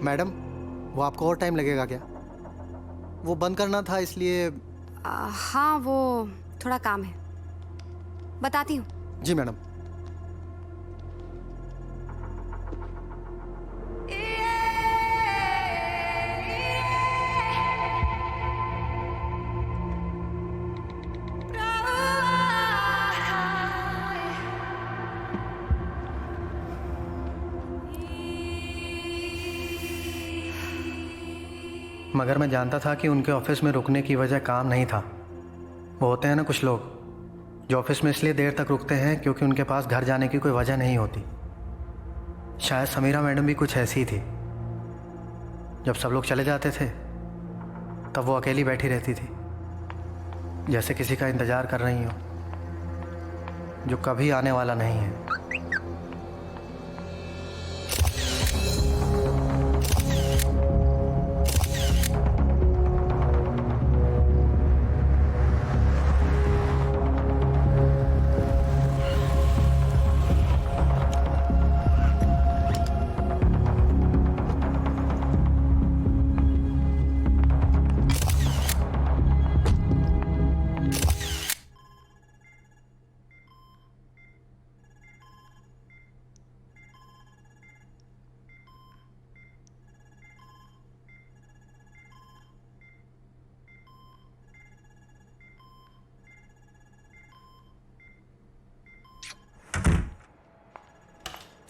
Madam, वो आपको और टाइम लगेगा क्या? वो बंद करना था इसलिए। हाँ, वो थोड़ा काम है, बताती हूँ। जी मैडम। मगर मैं जानता था कि उनके ऑफिस में रुकने की वजह काम नहीं था। वो होते हैं ना कुछ लोग जो ऑफिस में इसलिए देर तक रुकते हैं क्योंकि उनके पास घर जाने की कोई वजह नहीं होती। शायद समीरा मैडम भी कुछ ऐसी थी। जब सब लोग चले जाते थे तब वो अकेली बैठी रहती थी, जैसे किसी का इंतज़ार कर रही हो जो कभी आने वाला नहीं है।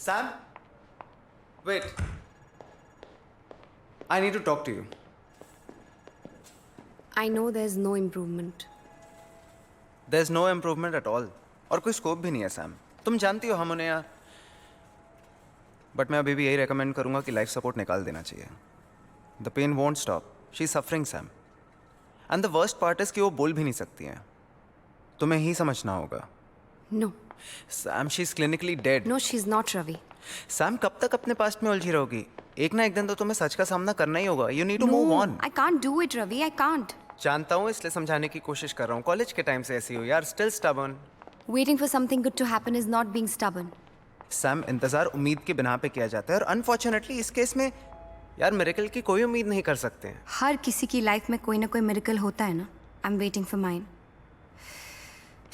Sam? Wait. I need to talk to you. I know there's no improvement. There's no improvement at all. और कोई स्कोप भी नहीं है सैम। तुम जानती हो हम उन्हें यार। बट मैं अभी भी यही रेकमेंड करूंगा कि लाइफ सपोर्ट निकाल देना चाहिए। The pain won't stop. She is suffering Sam. And the worst part is कि वो बोल भी नहीं सकती हैं। तुम्हें ही समझना होगा। No. Sam, she is clinically dead. No, she's not, Ravi. Sam, कब तक अपने पास्ट में उलझी रहोगी? एक ना एक दिन तो तुम्हें सच का सामना करना ही होगा। You need to move on. I can't do it, Ravi. I can't. जानता हूँ, इसलिए समझाने की कोशिश कर रहा हूँ। कॉलेज के टाइम से ऐसी हो यार। Still stubborn. Waiting for something good to happen is not being stubborn. Sam, इंतजार उम्मीद की बिना पे किया जाता है और अनफॉर्चुनेटली इस केस में यार मिरेकल की कोई उम्मीद नहीं कर सकते हैं। हर किसी की लाइफ में कोई ना कोई मिरेकल होता है ना। I'm waiting for mine.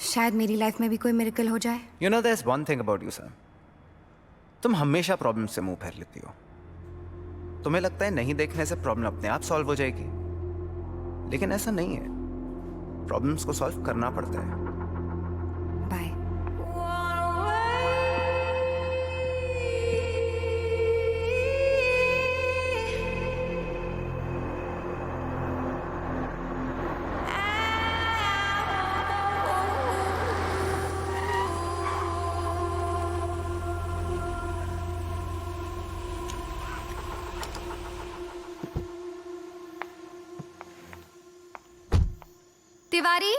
शायद मेरी लाइफ में भी कोई मिरेकल हो जाए। You know, there is one thing about you Sam. तुम हमेशा प्रॉब्लम से मुंह फेर लेती हो। तुम्हें लगता है नहीं देखने से प्रॉब्लम अपने आप सॉल्व हो जाएगी, लेकिन ऐसा नहीं है। प्रॉब्लम्स को सॉल्व करना पड़ता है। बाय। तिवारी,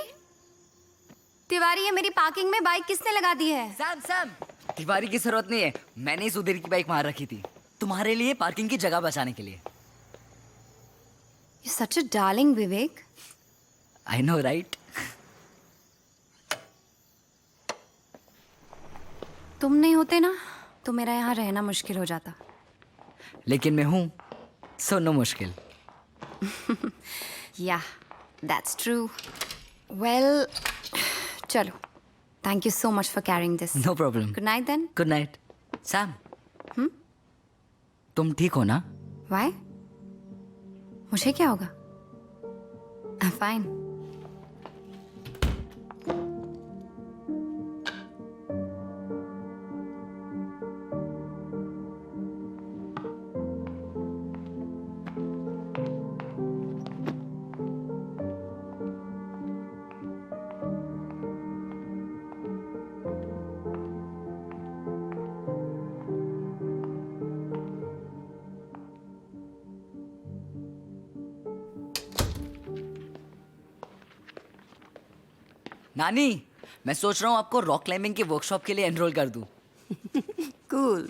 तिवारी, ये मेरी पार्किंग में बाइक किसने लगा दी है? सैम, सैम, तिवारी की जरूरत नहीं है। मैंने सुधीर की बाइक वहां रखी थी तुम्हारे लिए, पार्किंग की जगह बचाने के लिए। You're such a darling, Vivek. I know right. तुम नहीं होते ना तो मेरा यहाँ रहना मुश्किल हो जाता। लेकिन मैं हूं, सो नो मुश्किल। Yeah, that's true. Well, चलो। Thank you so much for carrying this. No problem. Good night then. Good night. Sam, तुम ठीक हो ना? Why? मुझे क्या होगा? I'm fine. नानी, मैं सोच रहा हूँ आपको रॉक क्लाइंबिंग के वर्कशॉप के लिए एनरोल कर दूं। कूल।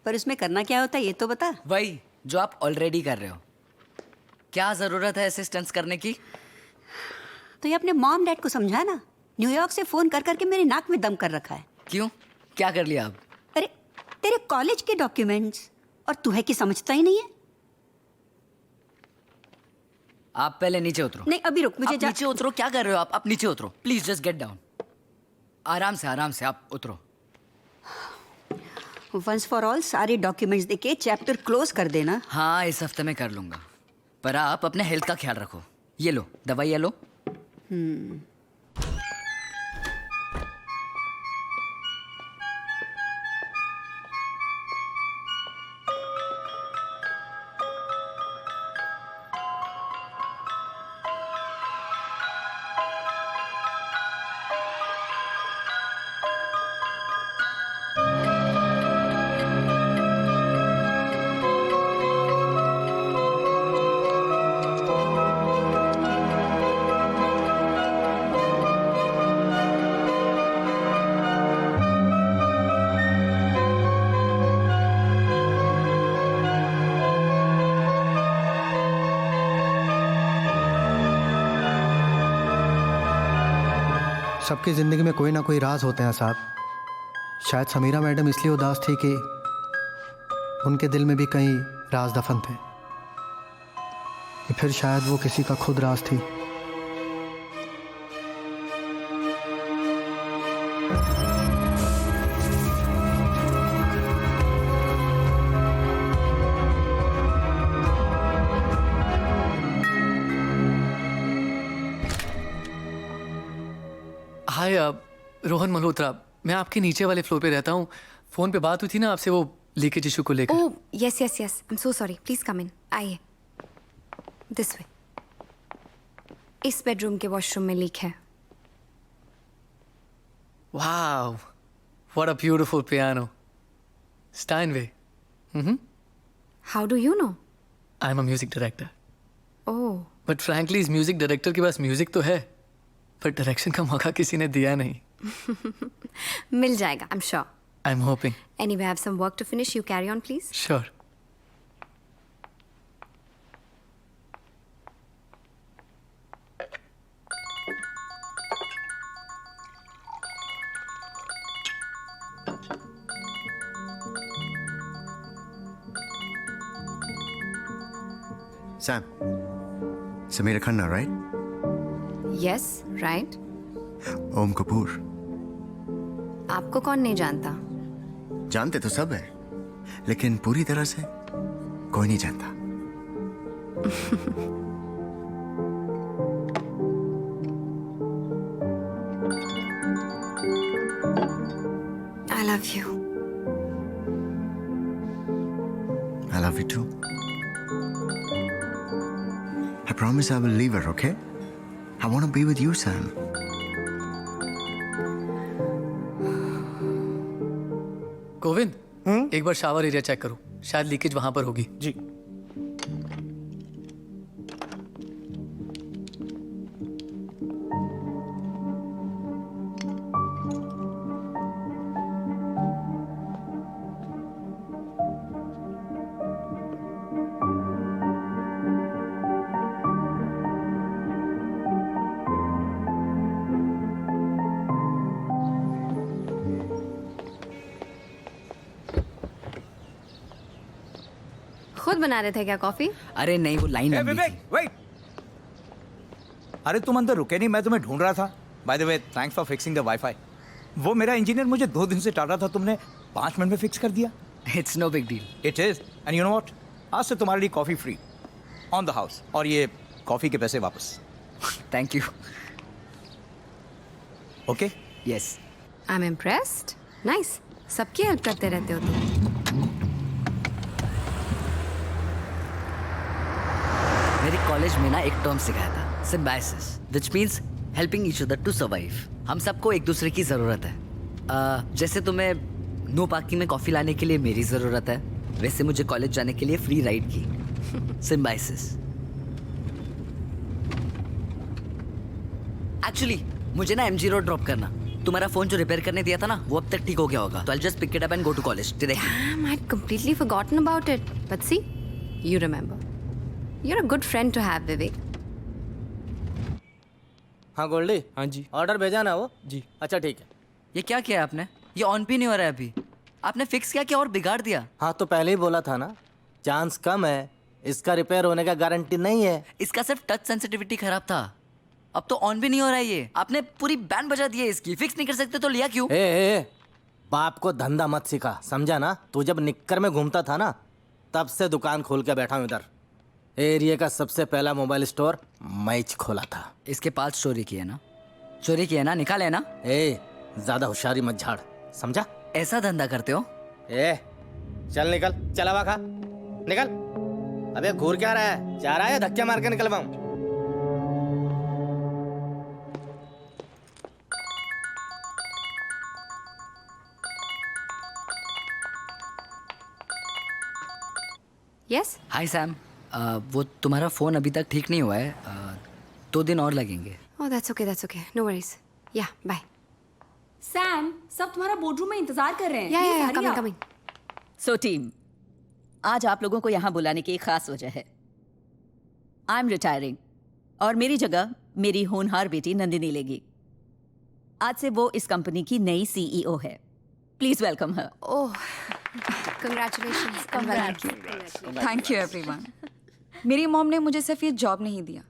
पर उसमें करना क्या होता है ये तो बता। वही जो आप ऑलरेडी कर रहे हो। क्या जरूरत है असिस्टेंस करने की? तो ये अपने मॉम डैड को समझा ना। न्यूयॉर्क से फोन कर करके मेरे नाक में दम कर रखा है। क्यों, क्या कर लिया अब? अरे तेरे कॉलेज के डॉक्यूमेंट्स, और तू है कि समझता ही नहीं है। आप पहले नीचे उतरो। नहीं अभी रुक, मुझे आप नीचे उतरो, क्या कर रहे हो आप नीचे उतरो प्लीज, जस्ट गेट डाउन। आराम से आप उतरो। वंस फॉर ऑल सारे डॉक्यूमेंट्स देके चैप्टर क्लोज कर देना। हाँ इस हफ्ते में कर लूंगा, पर आप अपने हेल्थ का ख्याल रखो। ये लो दवाई, ये लो। सबकी ज़िंदगी में कोई ना कोई राज होते हैं साहब। शायद समीरा मैडम इसलिए उदास थी कि उनके दिल में भी कई राज दफन थे, या फिर शायद वो किसी का खुद राज थी। हाय रोहन मल्होत्रा, मैं आपके नीचे वाले फ्लोर पे रहता हूँ। फ़ोन पे बात हुई थी ना आपसे वो लीकेज इशू को लेकर। Oh yes yes yes, I am so sorry, please come in, आइए दिस वे। इस बेडरूम के वॉशरूम में लीक है। Wow, what a beautiful piano. Steinway. How do you know? I am a music director. Oh but frankly इस music director के पास music तो है, पर डायरेक्शन का मौका किसी ने दिया नहीं। मिल जाएगा, आई am sure. I am hoping. Anyway, I have some work to finish. You carry on, please. Sure. Sam, Samira Khanna, right? Yes, right. ओम कपूर। आपको कौन नहीं जानता? जानते तो सब है, लेकिन पूरी तरह से कोई नहीं जानता। I love you. I love you too. I promise I will leave her, okay? I want to be with you, Sam. Govind, एक बार शावर एरिया चेक करो, शायद लीकेज वहां पर होगी। जी। खुद बना रहे थे क्या कॉफी? अरे नहीं, वो लाइन लंबी विवेक, थी। वेट। अरे तुम अंदर रुके नहीं, मैं तुम्हें ढूंढ रहा था। By the way, thanks for fixing the wifi. वो मेरा इंजीनियर मुझे 2 दिन से टाल रहा था, तुमने 5 मिनट में फिक्स कर दिया। It's no big deal. It is, and you know what, आज से तुम्हारे लिए coffee free on the house, और ये कॉफी के पैसे वापस। Thank you. Okay? Yes. I am impressed. Nice, सबकी हेल्प करते रहते हो तुम। मेरे कॉलेज में ना एक टर्म सिखाया था, symbiosis, which means helping each other to survive. हम सबको एक दूसरे की ज़रूरत है। जैसे तुम्हें नो पार्किंग में कॉफ़ी लाने के लिए मेरी ज़रूरत है, वैसे मुझे कॉलेज जाने के लिए फ्री राइड की। सिम्बायोसिस। एक्चुअली मुझे ना MG रोड ड्रॉप करना। तुम्हारा फ़ोन जो रिपेयर करने दिया था ना, वो अब तक ठीक हो गया होगा, तो I just pick it up and go to college directly. Damn, I'd completely forgotten about it. But see, you remember. You're a good friend to have, Vivek. हाँ गोल्डी। हाँ जी। ऑर्डर भेजा ना वो? जी। अच्छा ठीक है। ये क्या किया आपने? ये ऑन भी नहीं हो रहा है अभी। आपने फिक्स किया कि और बिगाड़ दिया? हाँ तो पहले ही बोला था ना, चांस कम है इसका रिपेयर होने का गारंटी नहीं है। इसका सिर्फ टच सेंसिटिविटी खराब था, अब तो ऑन भी नहीं हो रहा है ये। आपने पूरी बैंड बजा दी है इसकी, फिक्स नहीं कर सकते तो लिया क्यों? ए, बाप को धंधा मत सिखा, समझा ना? तू जब निक्कर में घूमता था ना, तब से दुकान खोल के बैठा हूँ इधर। एरिया का सबसे पहला मोबाइल स्टोर मैं खोला था। इसके पास चोरी किया ना, चोरी किया ना, निकाले ना। ए, ज्यादा होशियारी मत झाड़, समझा? ऐसा धंधा करते हो? ए, चल निकल, चला हुआ खा, निकल। अबे घूर क्या रहा है? जा रहा है धक्के मार के निकलवाऊं? यस हाय सैम, वो तुम्हारा फोन अभी तक ठीक नहीं हुआ है, 2 दिन और लगेंगे। Oh that's okay no worries. Yeah bye. Sam, सब तुम्हारा बोर्डरूम में इंतजार कर रहे हैं। या कमिंग। सो टीम, आज आप लोगों को यहाँ बुलाने की एक खास वजह है। आई एम रिटायरिंग और मेरी जगह मेरी होनहार बेटी नंदिनी लेगी। आज से वो इस कंपनी की नई सीईओ है। Please welcome her. Oh congratulations. Thank you everyone. मेरी मॉम ने मुझे सिर्फ ये जॉब नहीं दिया,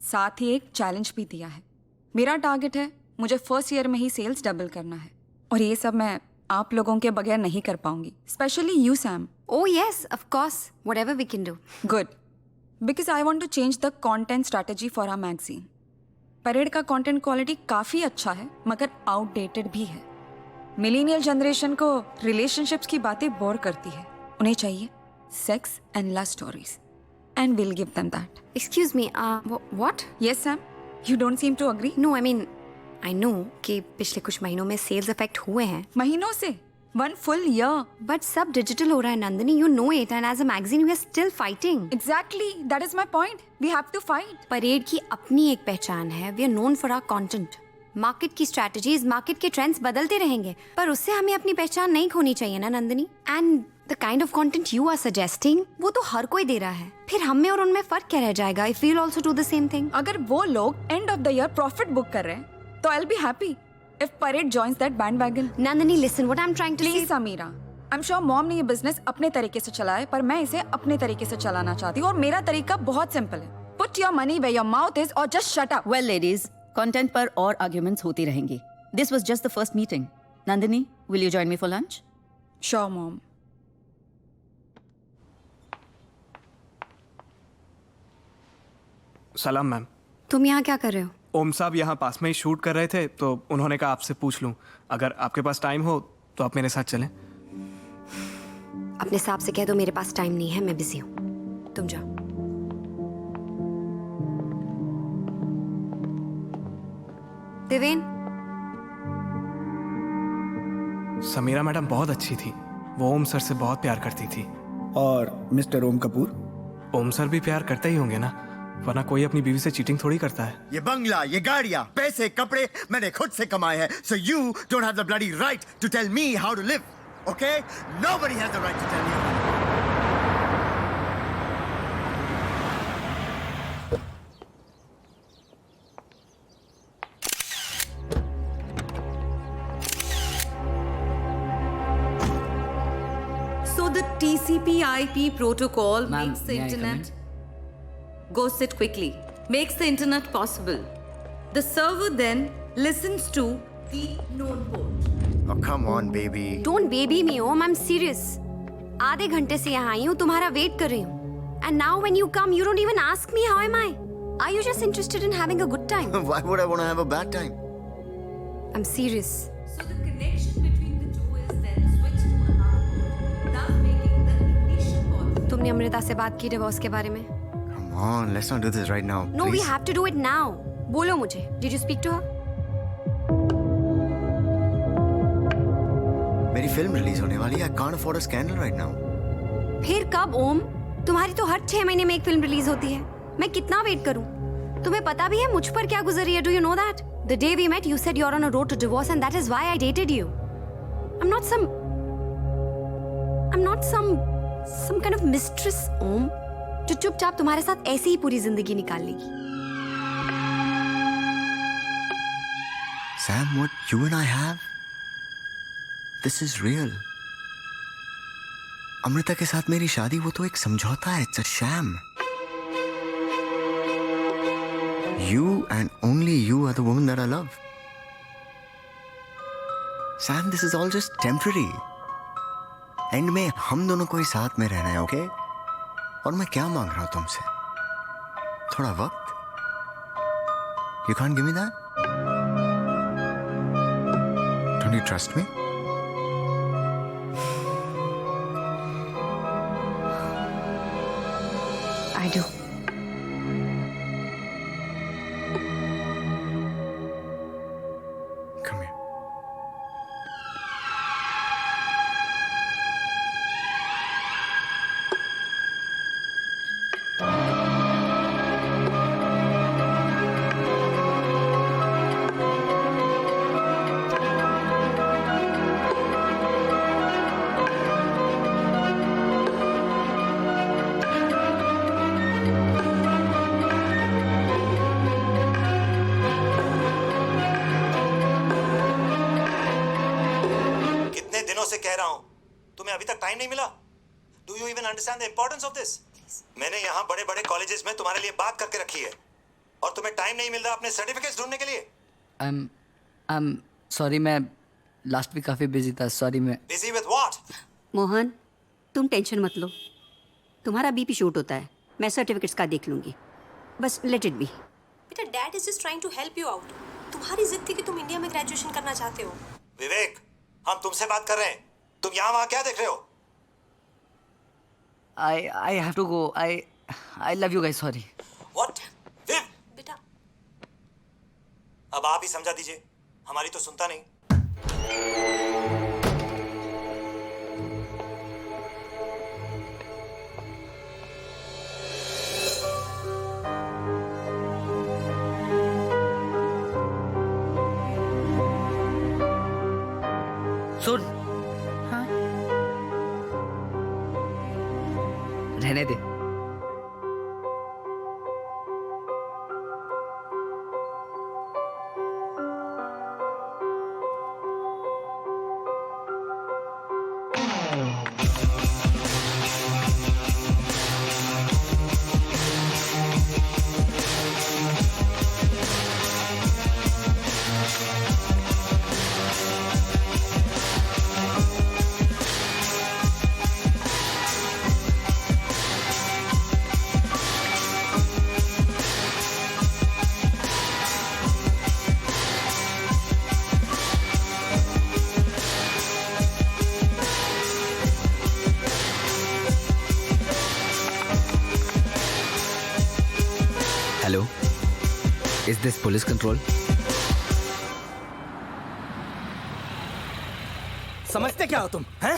साथ ही एक चैलेंज भी दिया है। मेरा टारगेट है मुझे फर्स्ट ईयर में ही सेल्स डबल करना है, और ये सब मैं आप लोगों के बगैर नहीं कर पाऊंगी, specially you Sam. Oh yes, of course. Whatever we can do. Good. Because I want to change the content strategy for our magazine. Parade का कंटेंट क्वालिटी काफ़ी अच्छा है, मगर आउटडेटेड भी है। मिलेनियल जनरेशन को रिलेशनशिप्स की बातें बोर करती है। उन्हें चाहिए sex and love stories, and will give them that. Excuse me. What? Yes, Sam. You don't seem to agree. No, I mean, I know कि पिछले कुछ महीनों में सेल्स अफेक्ट हुए हैं। महीनों से 1 full year. But सब डिजिटल हो रहा है Nandini, you know it, and as a magazine we are still fighting. Exactly. That is my point. We have to fight. Parade की अपनी एक पहचान है। We are known for our content. Market की स्ट्रैटेजीज, मार्केट के ट्रेंड्स बदलते रहेंगे, पर उससे हमें अपनी पहचान नहीं खोनी चाहिए ना Nandini. And the kind of content you are suggesting, वो तो हर कोई दे रहा है, फिर हम में और उनमें फर्क क्या रह जाएगा? If we will also do the same thing. अगर वो लोग end of the year profit book कर रहे हैं, तो I'll be happy if Parade joins that bandwagon. Nandini, listen, what I'm trying to say. Please, Samira. I'm sure mom ने ये business अपने तरीके से चलाया है, पर मैं इसे अपने तरीके से चलाना चाहती हूँ, और मेरा तरीका बहुत सिंपल है। Put your money where your mouth is, or just shut up. Well ladies, content पर और आर्ग्यूमेंट्स होती रहेंगी। This was just the first meeting. Nandini, will you join me for lunch? Sure, mom. सलाम मैम। तुम यहाँ क्या कर रहे हो? ओम साहब यहाँ पास में ही शूट कर रहे थे, तो उन्होंने कहा आपसे पूछ लूँ, अगर आपके पास टाइम हो तो आप मेरे साथ चलें। अपने साहब से कह दो मेरे पास टाइम नहीं है, मैं बिजी हूँ, तुम जाओ। देवेन। समीरा मैडम बहुत अच्छी थी, वो ओम सर से बहुत प्यार करती थी। और मिस्टर ओम कपूर? ओम सर भी प्यार करते ही होंगे ना, वरना कोई अपनी बीवी से चीटिंग थोड़ी करता है। ये बंगला, ये गाड़ियां, पैसे, कपड़े मैंने खुद से कमाए हैं। So you don't have the bloody right to tell me how to live, okay? Nobody has the right to tell me. So the TCP/IP protocol Ma'am, makes the may I come internet. Go sit quickly. Makes the internet possible. The server then listens to the known port. Oh, come on, baby. Don't baby me, Om. I'm serious. आधे घंटे से यहाँ आई हूँ, तुम्हारा wait कर रही हूँ। And now when you come, you don't even ask me how am I. Are you just interested in having a good time? Why would I want to have a bad time? I'm serious. So the connection between the two is then switched to another port, thus making the initial port. तुमने अमृता से बात की divorce के बारे में? Come on, let's not do this right now. No, we please. have to do it now. बोलो मुझे. Did you speak to her? मेरी फिल्म रिलीज होने वाली है। I can't afford a scandal right now. फिर कब ओम? तुम्हारी तो हर 6 महीने में एक फिल्म रिलीज होती है। मैं कितना वेट करूं? तुम्हें पता भी है मुझ पर क्या गुजरी है? Do you know that? The day we met, you said you're on a road to divorce, and that is why I dated you. I'm not some kind of mistress, ओम, जो चुपचाप तुम्हारे साथ ऐसे ही पूरी जिंदगी निकाल लेगी। Sam, what you and I have, this is real. Amrita के साथ मेरी शादी वो तो एक समझौता है, it's a sham. You and only you are the woman that I love. Sam, this is all just temporary. And में हम दोनों को ही साथ में रहना है, ओके? और मैं क्या मांग रहा हूं तुमसे? थोड़ा वक्त? You can't give me that? Don't you trust me? I do. Come here. कितने दिनों से कह रहा हूं, तुम्हें अभी तक टाइम नहीं मिला? Do you even understand the importance of this? मैंने यहाँ बड़े बड़े कॉलेजेस में तुम्हारे लिए बात करके रखी है और तुम्हें टाइम नहीं मिल रहा अपने सर्टिफिकेट्स ढूंढने के लिए. आई एम सॉरी, मैं लास्ट वीक काफ़ी बिजी था. सॉरी. मैं बिजी विद व्हाट? मोहन, तुम टेंशन मत लो, तुम्हारा बीपी शूट होता है, मैं सर्टिफिकेट्स का देख लूंगी, बस लेट इट बी. बेटा, dad is just trying to help you out. तुम्हारी जिद थी कि तुम इंडिया में ग्रेजुएशन करना चाहते हो. विवेक, हम तुमसे बात कर रहे हैं, तुम यहाँ वहाँ क्या देख रहे हो? I have to go. I love you guys. Sorry. What? Viv, बेटा, अब आप ही समझा दीजिए, हमारी तो सुनता नहीं. सुन. हाँ, रहने दे. Hello, is this police control? समझते क्या हो तुम, हैं?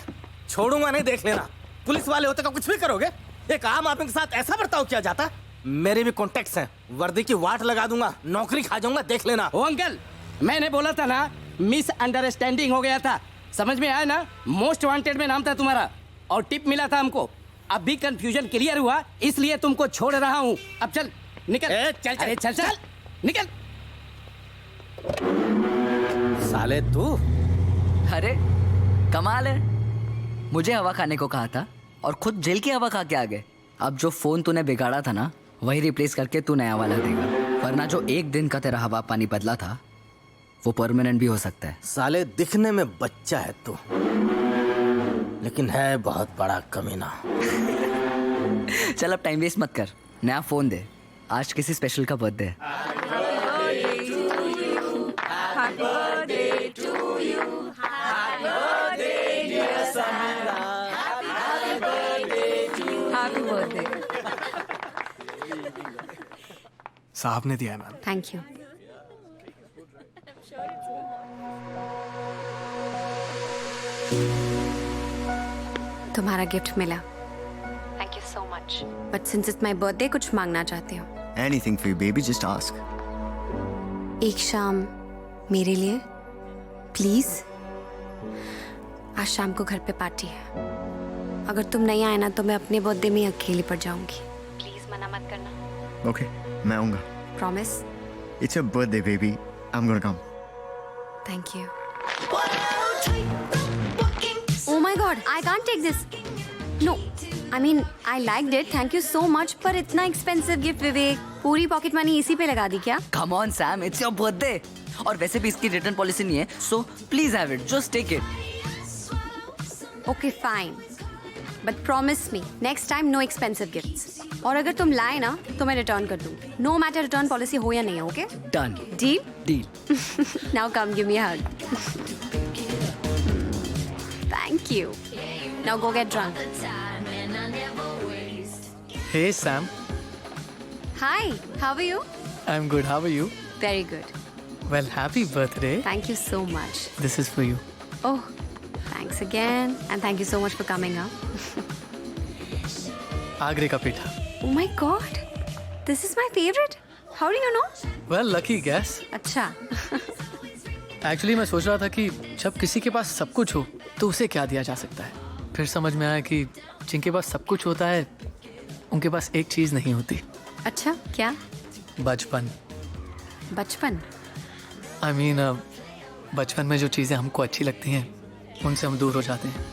छोड़ूंगा नहीं, देख लेना. पुलिस वाले होते तो कुछ भी करोगे. एक आम आदमी के साथ ऐसा बर्ताव किया जाता? मेरे भी कॉन्टेक्ट्स हैं, वर्दी की वाट लगा दूंगा, नौकरी खा जाऊंगा, देख लेना. ओ अंकल, मैंने बोला था ना, मिस अंडरस्टैंडिंग हो गया था. समझ में आया ना? मोस्ट वांटेड में नाम था तुम्हारा और टिप मिला था हमको. अब भी कंफ्यूजन क्लियर हुआ, इसलिए तुमको छोड़ रहा हूँ. अब चल निकल. चल अरे चल चल निकल. साले तू. अरे कमाल है, मुझे हवा खाने को कहा था और खुद जेल की हवा खा के आ गए. अब जो फोन तूने बिगाड़ा था ना, वही रिप्लेस करके तू नया वाला देगा. वरना जो एक दिन का तेरा हवा पानी बदला था, वो परमानेंट भी हो सकता है. साले दिखने में बच्चा है तू, लेकिन है बहुत बड़ा कमीना. चल अब टाइम वेस्ट मत कर, नया फोन दे. आज किसी स्पेशल का बर्थडे है. Happy birthday. साहब ने दिया है मैम. Thank you. तुम्हारा गिफ्ट मिला. Thank you so much. But since it's my birthday, कुछ मांगना चाहते हो? Anything for you, baby. Just ask. एक शाम मेरे लिए प्लीज. आज शाम को घर पे पार्टी है. अगर तुम नहीं आए ना तो मैं अपने बर्थडे में अकेली पड़ जाऊंगी. प्लीज मना मत करना. Okay, मैं आऊँगा. Promise? It's your birthday, baby. I'm gonna come. Thank you. Oh my God, I can't take this. No I mean I liked it, thank you so much, पर इतना एक्सपेंसिव गिफ्ट विवेक, पूरी pocket money इसी पे लगा दी क्या? Come on Sam, it's your birthday. और वैसे भी इसकी रिटर्न पॉलिसी नहीं है, so please have it, just take it. Okay fine, but promise me next time no expensive gifts. और अगर तुम लाए ना तो मैं रिटर्न कर दूँ, नो मैटर रिटर्न पॉलिसी हो या नहीं हो। Okay done deal? Deal. Now come give me a hug. Thank you. Now go get drunk. Hey Sam, Hi, how are you? I'm good. How are you? Very good. Well, happy birthday. Thank you so much. This is for you. Oh, thanks again, and thank you so much for coming up. आगरे का पेठा. Oh my God, this is my favorite. How do you know? Well, lucky guess. अच्छा. Actually, मैं सोच रहा था कि जब किसी के पास सब कुछ हो तो उसे क्या दिया जा सकता है. फिर समझ में आया कि जिनके पास सब कुछ होता है उनके पास एक चीज नहीं होती. अच्छा, क्या? बचपन. बचपन? I mean, बचपन में जो चीजें हमको अच्छी लगती हैं उनसे हम दूर हो जाते हैं.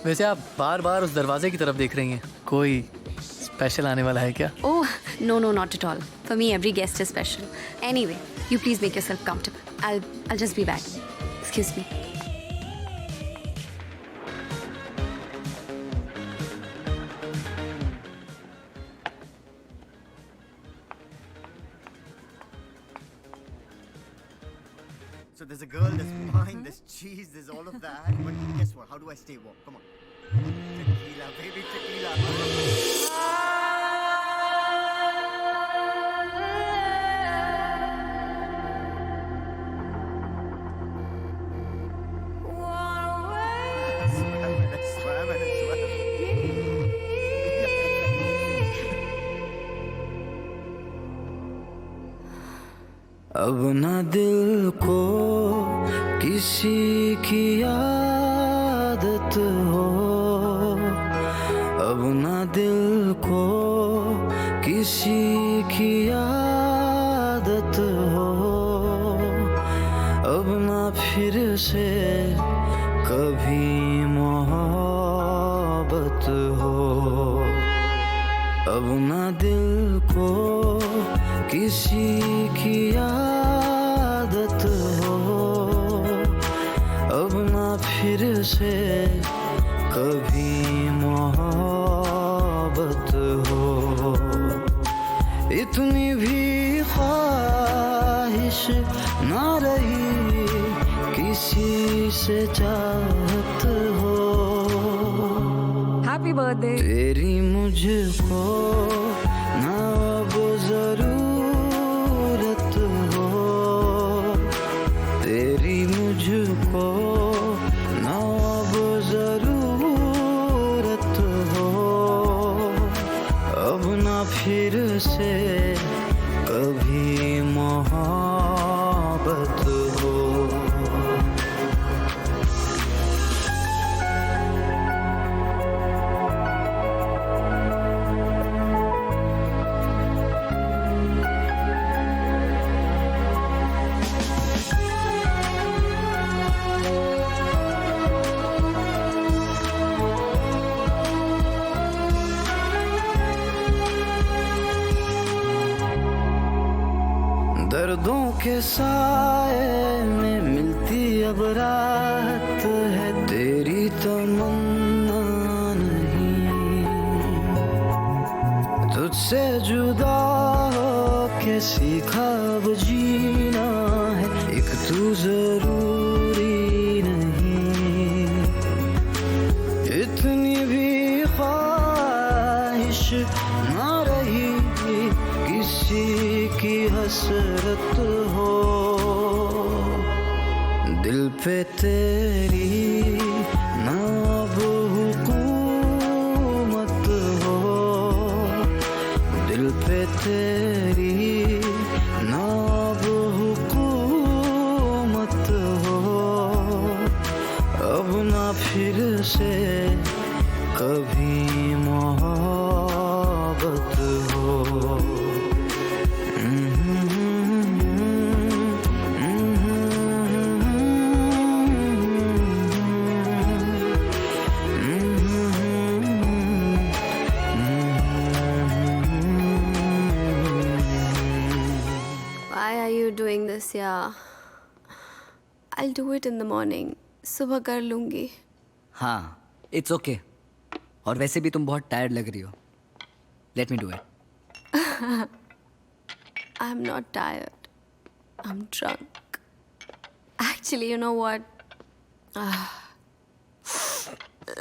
वैसे आप बार बार उस दरवाजे की तरफ देख रही हैं. कोई स्पेशल आने वाला है क्या? Oh, no, not at all. For me, every guest is special. Anyway, you please make yourself comfortable. I'll just be back. Excuse me. So there's a girl, there's wine, there's cheese, there's all of that. But guess what? How do I stay warm? Come on. Tequila, baby, tequila. अब ना दिल को किसी की आदत हो, अब ना दिल को किसी की आदत हो, अब ना फिर से कभी मोहब्बत हो, अब ना दिल को किसी की आदत हो, अब ना फिर से कभी मोहब्बत हो, इतनी भी ख्वाहिश ना रही किसी से चाहत हो. Happy birthday. तेरी मुझको ना अब जरूरत हो, तेरी मुझको ना अब जरूरत हो, अब ना फिर से कभी मोहब्बत हो. दर्दों के साए में मिलती अब राहत है, तेरी तमन्ना नहीं, तुझसे जुदा हो के सीखा अब जीना है, एक तू जरूरी नहीं, इतनी भी ख्वाहिश ना रही किसी की हसरत हो, दिल पे तेरी ना अब हुकूमत हो, दिल पे तेरी ना अब हुकूमत हो, अब ना फिर से कभी मोहब्बत हो. yes, yeah. I'll do it in the morning. सुबह कर लूँगी. हाँ, इट्स ओके. और वैसे भी तुम बहुत टायर्ड लग रही हो. Let me do it. I'm not tired. I'm drunk. Actually, you know what?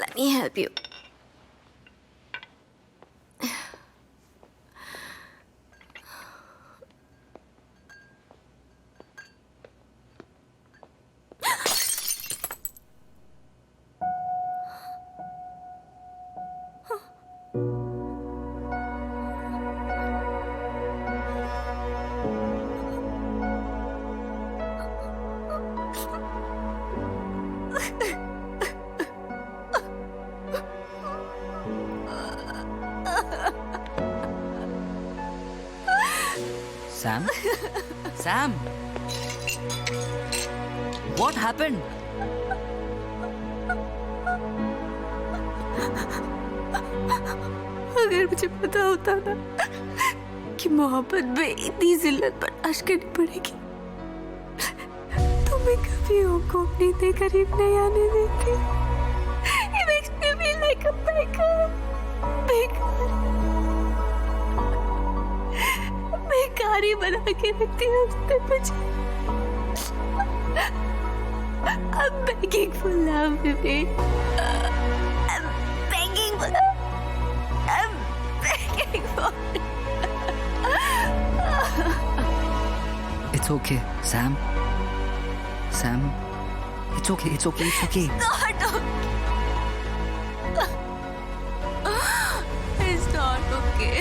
Let me help you. Sam? Sam? What happened? अगर मुझे पता होता ना कि मोहब्बत में इतनी जिल्लत बर्दाश्त करनी पड़ेगी तो मैं कभी को अपने इतने करीब नहीं आने देती. It makes me feel like a beggar. बेकारी बना के रखती है उसने मुझे. I'm begging for love, baby. I'm begging for love. I'm begging for It's okay, Sam. Sam, it's okay, it's okay, it's okay. Not okay. It's not okay.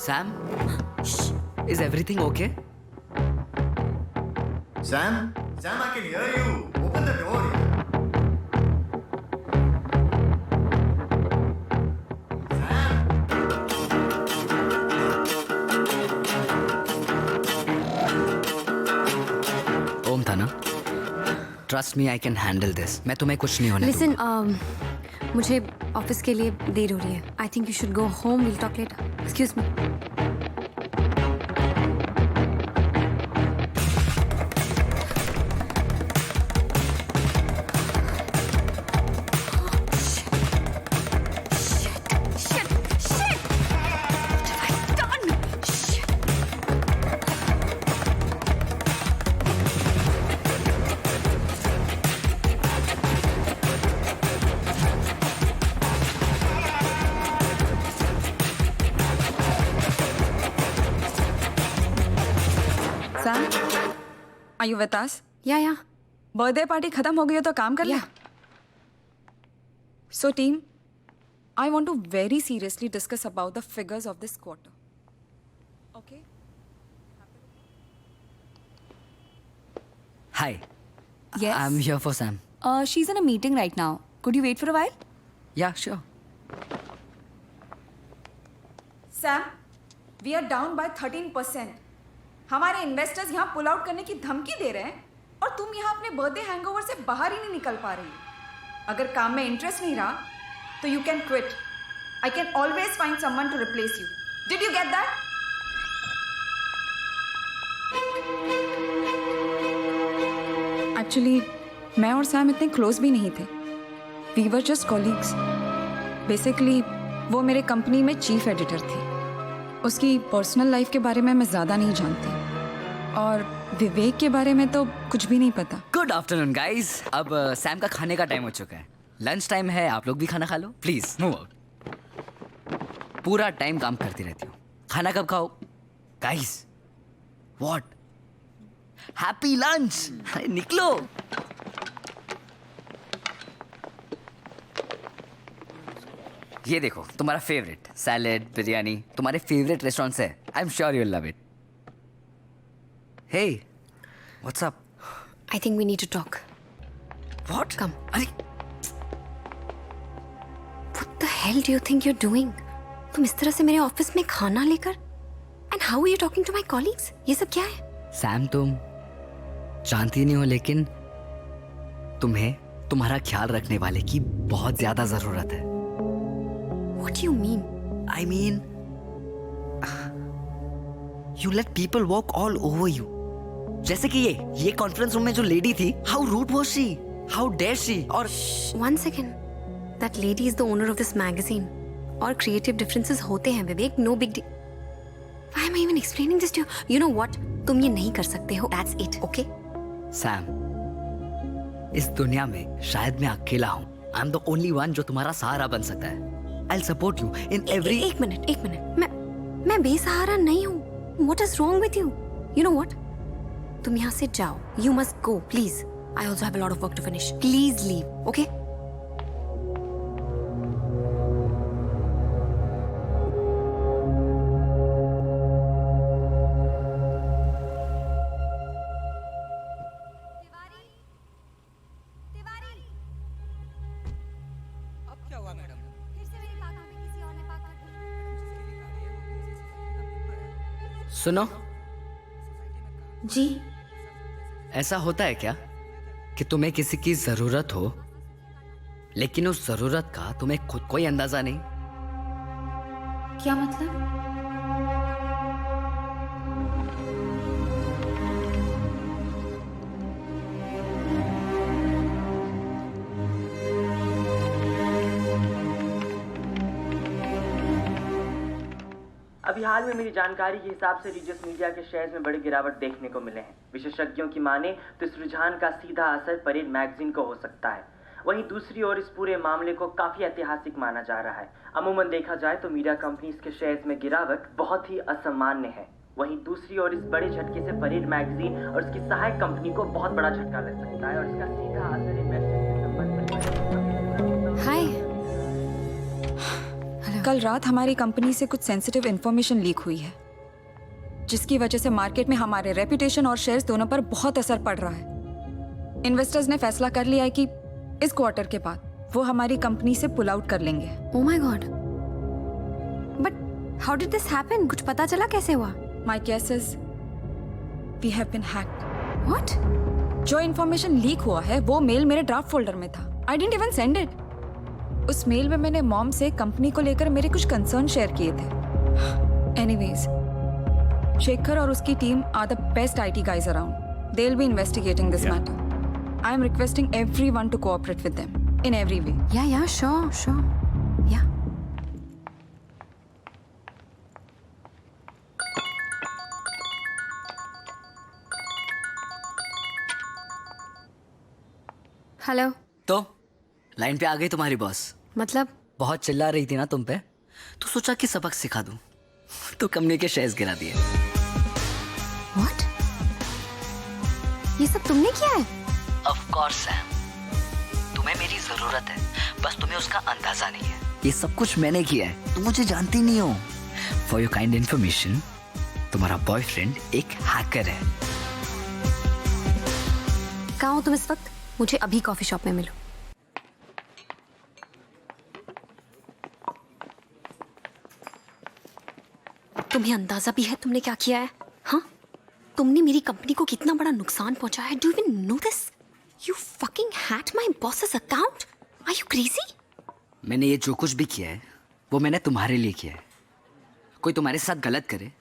Sam? Is everything okay? Sam? Sam, I can hear you. Open the door. ओम था ना? Trust me, I can handle this. मैं तुम्हें कुछ नहीं होने Listen, दूंगा. मुझे office के लिए देर हो रही है. I think you should go home. Will talk later. Excuse me. Sam, are you with us? या बर्थडे पार्टी खत्म हो गई हो तो काम कर ले. So team, I want to very seriously discuss about the figures of this quarter. Okay? Hi. Yes? I'm here for Sam. She's in a meeting right now. Could you wait for a while? Yeah, sure. Sam, we are down by 13%. हमारे investors यहाँ pull out करने की धमकी दे रहे हैं और तुम यहाँ अपने बर्थडे हैंगओवर से बाहर ही नहीं निकल पा रही. अगर काम में इंटरेस्ट नहीं रहा तो you can quit. I can always find someone to replace you. Did you get that? Actually मैं और सैम इतने क्लोज भी नहीं थे. We were just colleagues. Basically वो मेरे कंपनी में चीफ एडिटर थी. उसकी पर्सनल लाइफ के बारे में मैं ज़्यादा नहीं जानती और विवेक के बारे में तो कुछ भी नहीं पता. Good afternoon guys. अब सैम का खाने का टाइम हो चुका है. लंच टाइम है. आप लोग भी खाना खा लो प्लीज. Move out. पूरा टाइम काम करती रहती हूँ. खाना कब खाओ गाइस? व्हाट? Happy lunch. निकलो. ये देखो तुम्हारा फेवरेट सैलेड बिरयानी तुम्हारे फेवरेट रेस्टोरेंट से. I am sure you will love it. Hey what's up? I think we need to talk. What? Come. अरे what the hell do you think you are doing? तुम इस तरह से मेरे office में खाना लेकर and how are you talking to my colleagues? ये सब क्या है? सैम तुम जानती नहीं हो लेकिन तुम्हें तुम्हारा ख्याल रखने वाले की बहुत ज्यादा जरूरत है. What do you mean? I mean, you let people walk all over you. जैसे कि ये कॉन्फ्रेंस रूम में जो लेडी थी, how rude was she? How dare she? और one second, that lady is the owner of this magazine. और creative differences होते हैं विवेक. No big deal. Why am I even explaining this to you? You know what? तुम ये नहीं कर सकते हो. That's it. Okay? Sam, इस दुनिया में शायद मैं अकेला हूँ. I'm the only one जो तुम्हारा सहारा बन सकता है. I'll support you in every. एक मिनट. मैं बेसहारा नहीं हूँ. What is wrong with you? You know what? तुम यहाँ से जाओ. You must go, please. I also have a lot of work to finish. Please leave, okay? सुनो जी. ऐसा होता है क्या कि तुम्हें किसी की जरूरत हो लेकिन उस जरूरत का तुम्हें खुद कोई अंदाजा नहीं? क्या मतलब? अभी हाल में मेरी जानकारी के हिसाब से रिजियस मीडिया के शेयर्स में बड़ी गिरावट देखने को मिले हैं. विशेषज्ञों की माने तो इस रुझान का सीधा असर परेड मैगजीन को हो सकता है. वहीं दूसरी ओर इस पूरे मामले को काफी ऐतिहासिक माना जा रहा है. अमूमन देखा जाए तो मीडिया कंपनीज के शेयर्स में गिरावट बहुत ही असामान्य है. वहीं दूसरी ओर इस बड़े झटके से परेड मैगजीन और उसकी सहायक कंपनी को बहुत बड़ा झटका लग सकता है और इसका सीधा असर इन्वेस्टर्स के संबंध में. हाय. कल रात हमारी कंपनी से कुछ सेंसिटिव इंफॉर्मेशन लीक हुई है जिसकी वजह से मार्केट में हमारे रेपुटेशन और शेयर्स दोनों पर बहुत असर पड़ रहा है. इन्वेस्टर्स ने फैसला कर लिया है कि इस क्वार्टर के बाद वो हमारी कंपनी से पुल आउट कर लेंगे. Oh my God. But how did this happen? कुछ पता चला कैसे हुआ? My guess is we have been hacked. What? जो इंफॉर्मेशन लीक हुआ है वो मेल मेरे ड्राफ्ट फोल्डर में था. I didn't even send it. उस मेल में मैंने मॉम से कंपनी को लेकर मेरे कुछ कंसर्न शेयर किए थे। एनीवेज, शेखर और उसकी team are the best IT guys around. They'll be investigating this matter. I am requesting everyone to cooperate with them in every way. Yeah, sure. Yeah. Hello. तो line पे आ गई तुम्हारी boss. मतलब? बहुत चिल्ला रही थी ना तुम पे, तो सोचा कि सबक सिखा दूं, तो कंपनी के शेयर्स गिरा दिए। What? ये सब तुमने किया है? Of course सैम, तुम्हें मेरी जरूरत है, बस तुम्हें उसका अंदाजा नहीं है। ये सब कुछ मैंने किया है, तुम मुझे जानती नहीं हो। For your kind information, तुम्हारा बॉयफ्रेंड एक हैकर है। कहाँ हो तुम इस वक्त? मुझे अभी कॉफी शॉप में मिलो। तुम्हें अंदाजा भी है तुमने क्या किया है? हाँ, तुमने मेरी कंपनी को कितना बड़ा नुकसान पहुंचाया है। Do you even know this? You fucking hacked my boss's account. Are you crazy? मैंने ये जो कुछ भी किया है वो मैंने तुम्हारे लिए किया है। कोई तुम्हारे साथ गलत करे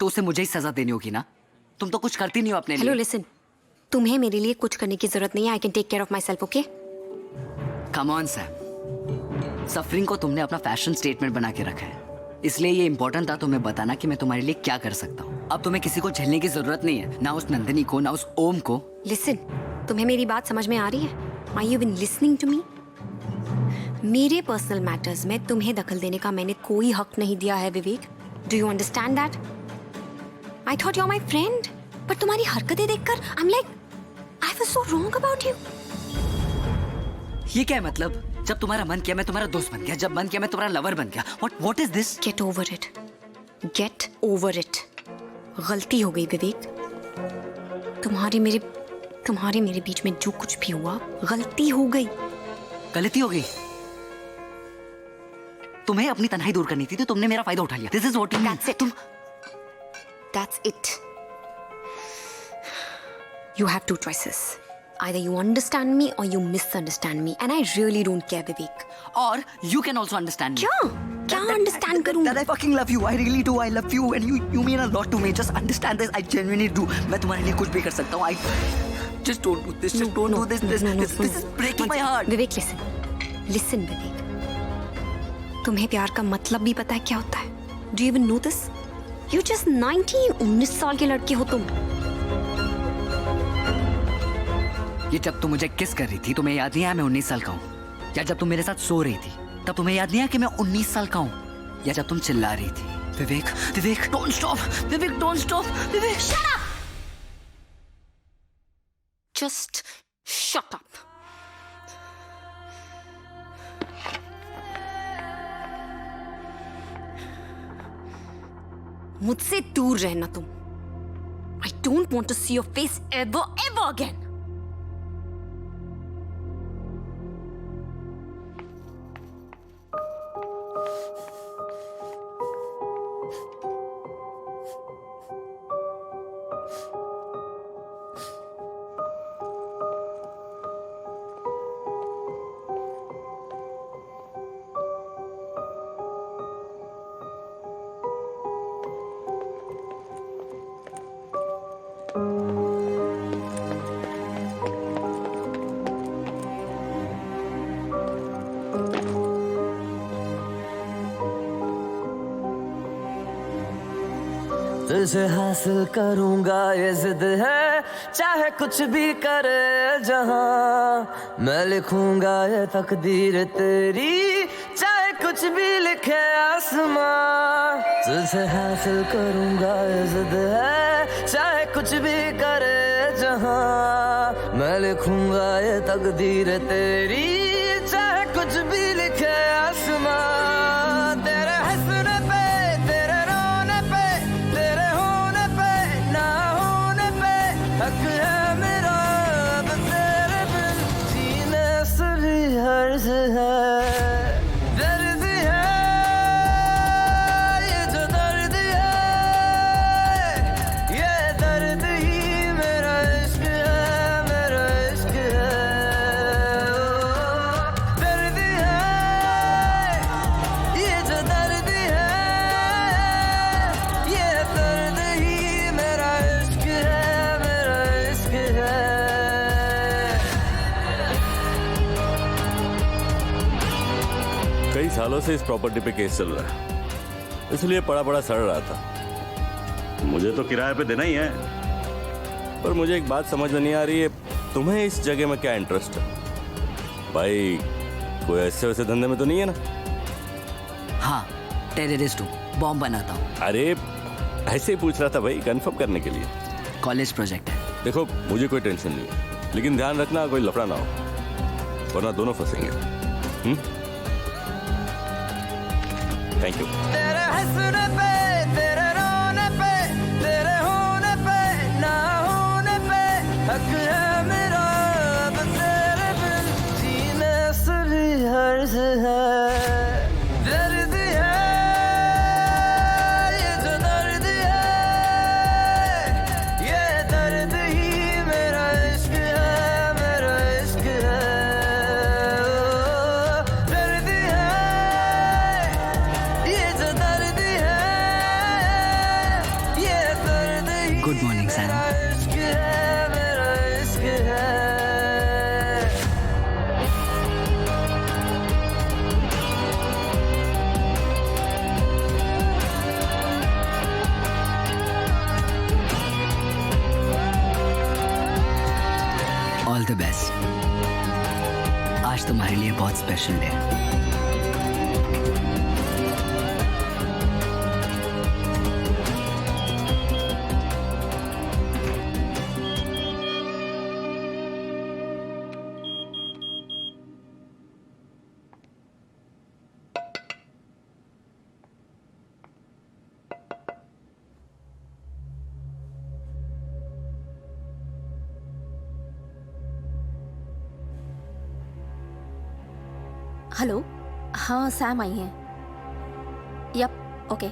तो उसे मुझे ही सजा देनी होगी ना। तुम तो कुछ करती नहीं हो अपने लिए। हेलो लिसन, तुम्हें मेरे लिए कुछ करने की जरूरत नहीं है। I can take care of myself, okay? Come on Sam, suffering को तुमने अपना फैशन स्टेटमेंट बना के रखा है, इसलिए ये इंपॉर्टेंट था तुम्हें बताना कि मैं तुम्हारे लिए क्या कर सकता हूँ। अब तुम्हें किसी को झेलने की जरूरत नहीं है, ना उस नंदिनी को, ना उस ओम को। लिसन, तुम्हें मेरी बात समझ में आ रही है? Are you even listening to me? मेरे पर्सनल मैटर्स में तुम्हें दखल देने का मैंने कोई हक नहीं दिया है Vivek. Do you understand that? I thought you are my friend, पर तुम्हारी हरकतें देखकर I am like I was so wrong about you. ये क्या है मतलब? जब तुम्हारा मन किया मैं तुम्हारा दोस्त बन गया, जब मन किया मैं तुम्हारा लवर बन गया। What is this? Get over it. Get over it. गलती हो गई विवेक। तुम्हारे मेरे बीच में जो कुछ भी हुआ गलती हो गई। गलती हो गई? तुम्हें अपनी तन्हाई दूर करनी थी तो तुमने मेरा फायदा उठा लिया। This is what you mean. That's it. That's it. You have two choices. Either you understand me or you misunderstand me, and I really don't care, Vivek. Or you can also understand me. क्या? क्या understand करूँगा? That I fucking love you. I really do. I love you, and you mean a lot to me. Just understand this. I genuinely do. मैं तुम्हारे लिए कुछ भी कर सकता हूँ. Just don't do this. Just don't do this. This is breaking my heart. Vivek, listen, Vivek. तुम्हें प्यार का मतलब भी पता है क्या होता है? Do you even know this? You just 19 साल के लड़के हो तुम। ये जब तुम मुझे किस कर रही थी तुम्हें याद नहीं आया मैं 19 साल का हूँ? या जब तुम मेरे साथ सो रही थी तब तुम्हें याद नहीं आया कि मैं 19 साल का हूँ? या जब तुम चिल्ला रही थी Vivek don't stop, Vivek don't stop, Vivek shut up, just shut up. मुझसे दूर रहना तुम। I don't want to see your face ever again. तुझे हासिल करूंगा ये जिद है, चाहे कुछ भी करे जहां। मैं लिखूंगा ये तकदीर तेरी, चाहे कुछ भी लिखे आसमां। तुझे हासिल करूंगा ये जिद है, चाहे कुछ भी करे जहां। मैं लिखूंगा ये तकदीर तेरी, चाहे कुछ भी लिखे आसमां। तेरे हंसने पे, तेरे रोने पे, तेरे होने पे, ना होने पे हक है मेरा। अब तेरे बिन जीने से भी हर्ज है। दर्द है ये जो दर्द है, ये दर्द ही मेरा इश्क है, मेरा इश्क है। दर्द है सालों से इस प्रॉपर्टी पे केस चल रहा है, इसलिए पड़ा सड़ रहा था। मुझे तो किराए पे देना ही है, पर मुझे एक बात समझ में नहीं आ रही है, तुम्हें इस जगह में क्या इंटरेस्ट है? भाई कोई ऐसे वैसे धंधे में तो नहीं है ना? हाँ, टेररिस्ट हूँ, बॉम्ब बनाता हूँ। अरे ऐसे ही पूछ रहा था भाई, कंफर्म करने के लिए। कॉलेज प्रोजेक्ट है। देखो मुझे कोई टेंशन नहीं है, लेकिन ध्यान रखना कोई लफड़ा ना हो, वरना दोनों फंसेंगे। Thank you. तेरे हंसने पे, तेरे रोने पे, तेरे होने पे, ना होने पे हक है मेरा, अब तेरे बिन जीने असली हर्ज है। दर्द है ये जो दर्द है, ये दर्द ही मेरा इश्क है, मेरा इश्क है। ओ, दर्द है ये जो दर्द है, ये दर्द ही गुड मॉर्निंग सैम। मेरा इश्क है, मेरा इश्क है। All the best. आज तुम्हारे लिए बहुत स्पेशल डे है। हेलो, हाँ सैम आई हैं। Yup, okay.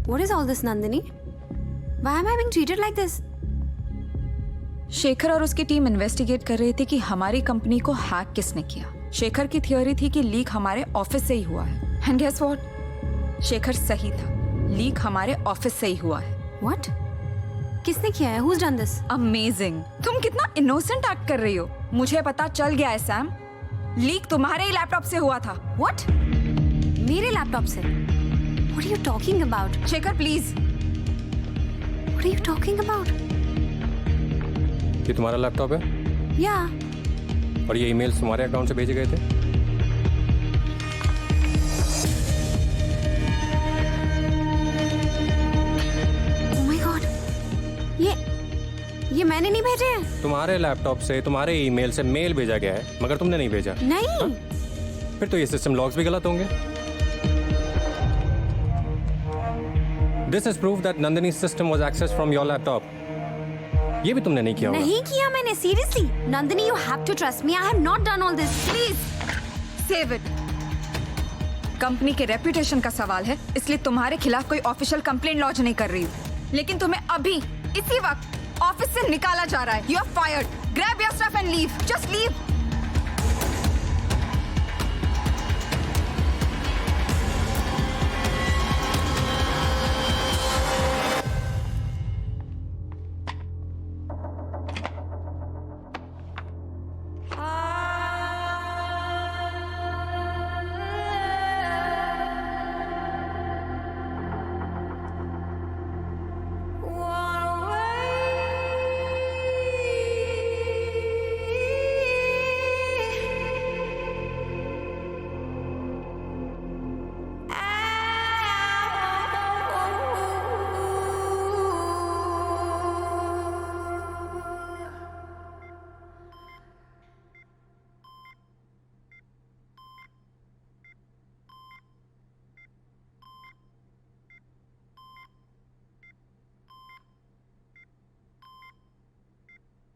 What is all this, Nandini? Why am I being treated like this? Shekhar और उसकी टीम इन्वेस्टिगेट कर रहे थे कि हमारी कंपनी को हैक किसने किया। शेखर की थियोरी थी कि लीक हमारे ऑफिस से ही हुआ है। And guess what? शेखर सही था, लीक हमारे ऑफिस से ही हुआ है। What? किसने किया है? Who's done this? अमेजिंग। तुम कितना इनोसेंट एक्ट कर रही हो। मुझे पता चल गया है सैम, लीक तुम्हारे ही लैपटॉप से हुआ था। What? मेरे लैपटॉप से? What are you talking about? Shekhar please. What are you talking about? ये तुम्हारा लैपटॉप है? Yeah. और ये ईमेल्स तुम्हारे अकाउंट से भेजे गए थे? Oh my God. ये मैंने नहीं भेजे हैं। तुम्हारे लैपटॉप से, तुम्हारे ईमेल से मेल भेजा गया है, मगर तुमने नहीं भेजा। नहीं। हा? फिर तो ये सिस्टम लॉग्स भी गलत होंगे। This is proof that Nandini's system was accessed from your laptop. ये भी तुमने नहीं किया होगा। नहीं किया मैंने, seriously. Nandini, you have to trust me. I have not done all this. Please save it. Company के रेपुटेशन का सवाल है, इसलिए तुम्हारे खिलाफ कोई ऑफिशियल कंप्लेंट लॉन्च नहीं कर रही हूँ, लेकिन तुम्हें अभी इसी वक्त ऑफिस से निकाला जा रहा है। You are fired. Grab your stuff and leave. Just leave.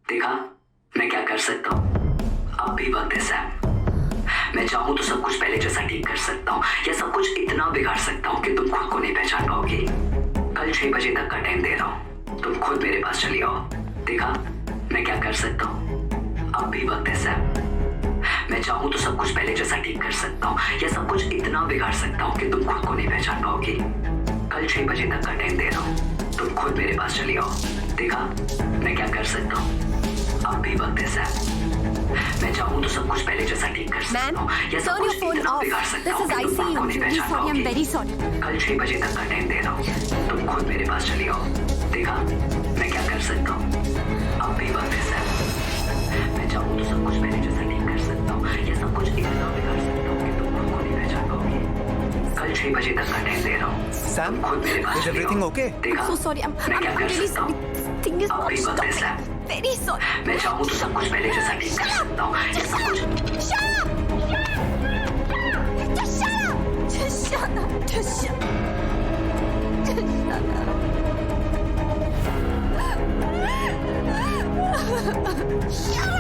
देखा मैं क्या कर सकता हूँ। अब भी वक्त है सैम। मैं चाहूँ तो सब कुछ पहले जैसा ठीक कर सकता हूँ, या सब कुछ इतना बिगाड़ सकता हूँ कि तुम खुद को नहीं पहचान पाओगे। कल 6 बजे तक का टाइम दे रहा हूँ, तुम खुद मेरे पास चली आओ। देखा मैं क्या कर सकता हूँ। अब भी वक्त है सैम। मैं चाहूँ तो सब कुछ पहले जैसा ठीक कर सकता हूँ, या सब कुछ इतना बिगाड़ सकता हूँ कि तुम खुद को नहीं पहचान पाओगी। कल 6 बजे तक का टाइम दे रहा हूँ, तुम खुद मेरे पास चली आओ। देखा मैं क्या कर सकता हूँ। अब भी वक्त है सैम। मैं चाहूँ तो सब कुछ पहले जैसा ठीक कर सकता हूँ, या सब कुछ इतना बिगाड़ सकता हूँ कि तुम खुद को नहीं पहचान पाओगी। कल 6 बजे तक का टाइम दे रहा हूँ, तुम खुद मेरे पास चली आओ। देखा मैं क्या कर सकता हूँ। अब भी वक्त है सैम। मैं चाहूँ तो सब कुछ पहले जैसा ठीक कर सकता हूँ, या सब कुछ इतना बिगाड़ सकता हूँ कि तुम खुद को नहीं पहचान पाओगे। कल 6 बजे तक का टाइम दे रहा हूँ, सैम, खुद मेरे पास is everything okay? देखा So sorry, मैं क्या कर सकता हूँ। अब भी वक्त है सैम। Very sorry. मैं चाहूँ तो सब कुछ पहले जैसा ठीक कर सकता हूँ, या सब कुछ Just shut up! Just shut up! Just shut up! Just shut up! Shut up!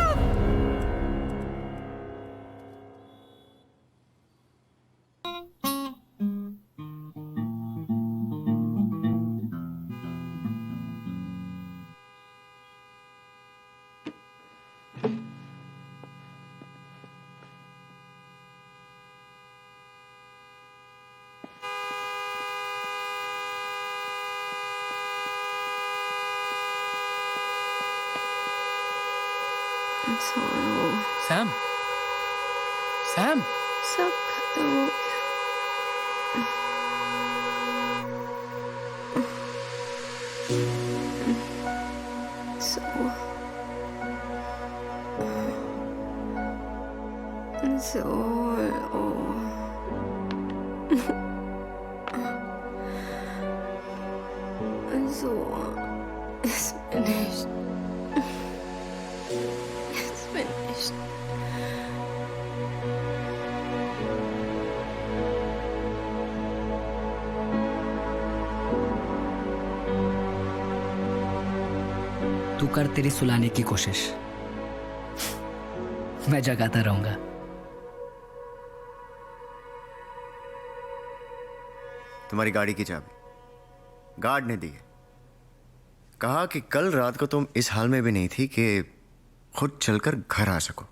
Sam, Sam, सब खत्म हो गया। So it's finished. It's finished. तू कर तेरी सुलाने की कोशिश, मैं जगाता रहूंगा। तुम्हारी गाड़ी की चाबी गार्ड ने दी है। कहा कि कल रात को तुम इस हाल में भी नहीं थी कि खुद चलकर घर आ सको।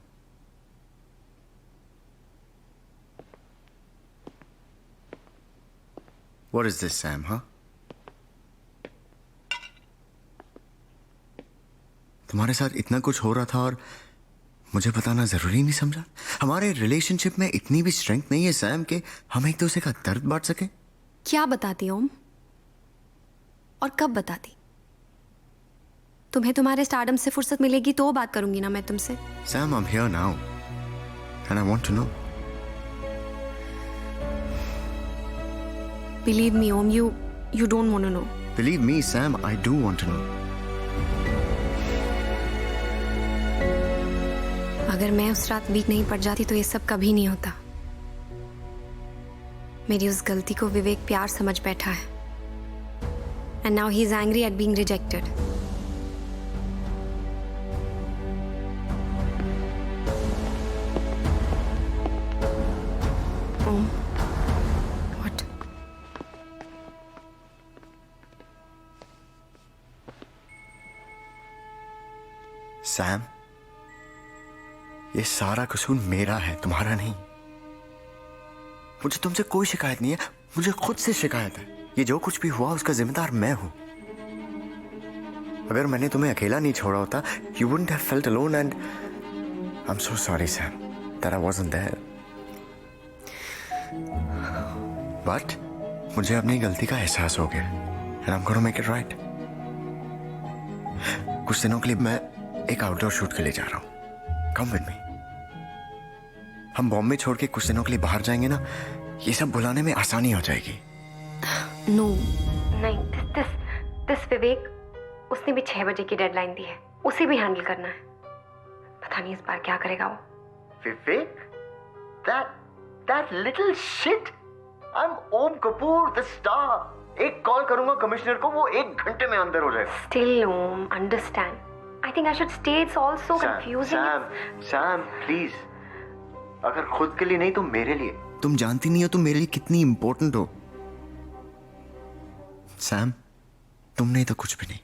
What is this, Sam? हाँ, तुम्हारे साथ इतना कुछ हो रहा था और मुझे बताना जरूरी नहीं समझा? हमारे रिलेशनशिप में इतनी भी स्ट्रेंथ नहीं है सैम कि हम एक दूसरे का दर्द बांट सके। क्या बताती ओम, और कब बताती? तुम्हें तुम्हारे स्टारडम से फुर्सत मिलेगी तो बात करूंगी ना मैं तुमसे। Sam, I'm here now and I want to know. Believe me, Om, you don't want to know. Believe me, Sam, I do want to know. अगर मैं उस रात वीक नहीं पड़ जाती तो ये सब कभी नहीं होता। मेरी उस गलती को विवेक प्यार समझ बैठा है। And now he is angry at being rejected. Om, what? Sam, ये सारा कसूर मेरा है, तुम्हारा नहीं। मुझे तुमसे कोई शिकायत नहीं है, मुझे खुद से शिकायत है। ये जो कुछ भी हुआ उसका जिम्मेदार मैं हूं। अगर मैंने तुम्हें अकेला नहीं छोड़ा होता, you wouldn't have felt alone and I'm so sorry, Sam, that I wasn't there. But मुझे अपनी गलती का एहसास हो गया and I'm gonna make it right. कुछ दिनों के लिए मैं एक आउटडोर शूट के लिए जा रहा हूं। Come with me. हम बॉम्बे छोड़ के कुछ दिनों के लिए बाहर जाएंगे ना, ये सब भुलाने में आसानी हो जाएगी। No. नहीं, this विवेक, उसने भी 6 बजे की डेडलाइन दी है, उसे भी हैंडल करना है। पता नहीं इस बार क्या करेगा वो। विवेक, that little shit. I'm Om Kapoor, the star. एक कॉल करूंगा कमिश्नर को, वो 1 घंटे में अंदर हो जाएगा। Still, Om, understand. I think I should stay. It's all so confusing. Sam, please. अगर खुद के लिए नहीं तो मेरे लिए। तुम जानती नहीं हो तुम मेरे लिए कितनी इंपॉर्टेंट हो। सैम, तुम नहीं तो कुछ भी नहीं।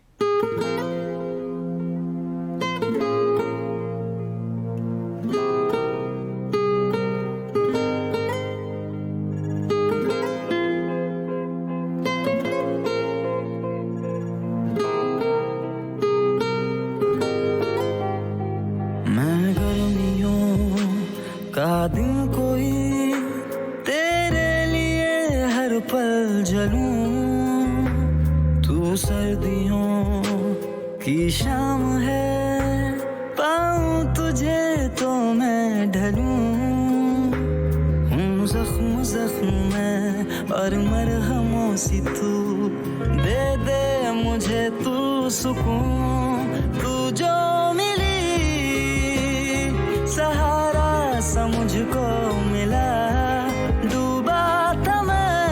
नई शाम है, पाऊं तुझे तो मैं ढलूं, हूँ जख्म जख्म में और मरहमों सी तू, दे दे मुझे तू सुकून, तू जो मिली सहारा सा मुझको मिला, डूबा था मैं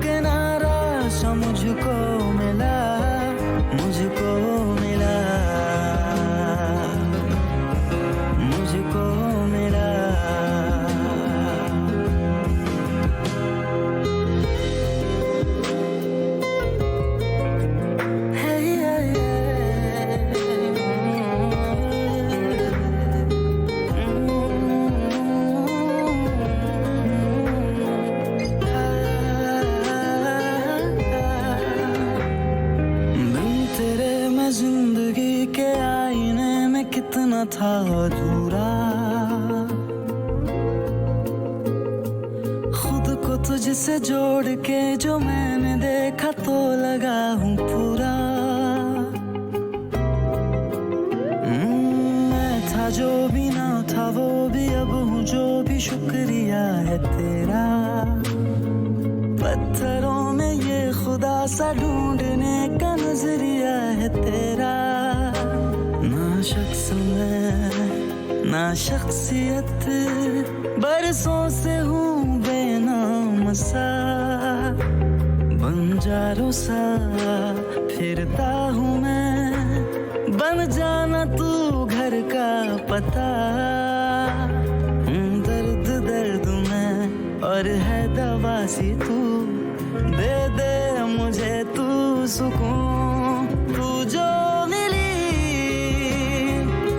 किनारा सा मुझको मिला, मुझको मिला, मुझको मिला। जिंदगी के आईने में कितना था अधूरा, खुद को तुझसे जोड़ के जो मैंने देखा तो लगा हूँ पूरा। मैं था जो भी ना था वो भी अब हूँ जो भी, शुक्रिया है तेरा। पत्थरों में ये खुदा सा ढूंढने का नजरिया है तेरा। ना शख्स में ना शख्सियत, बरसों से हूँ बेनाम सा, बंजारों सा फिरता हूँ मैं, बन जाना तू घर का पता। दर्द दर्द में और है दवा सी तू, दे दे मुझे तू सुकून, तू जो मिली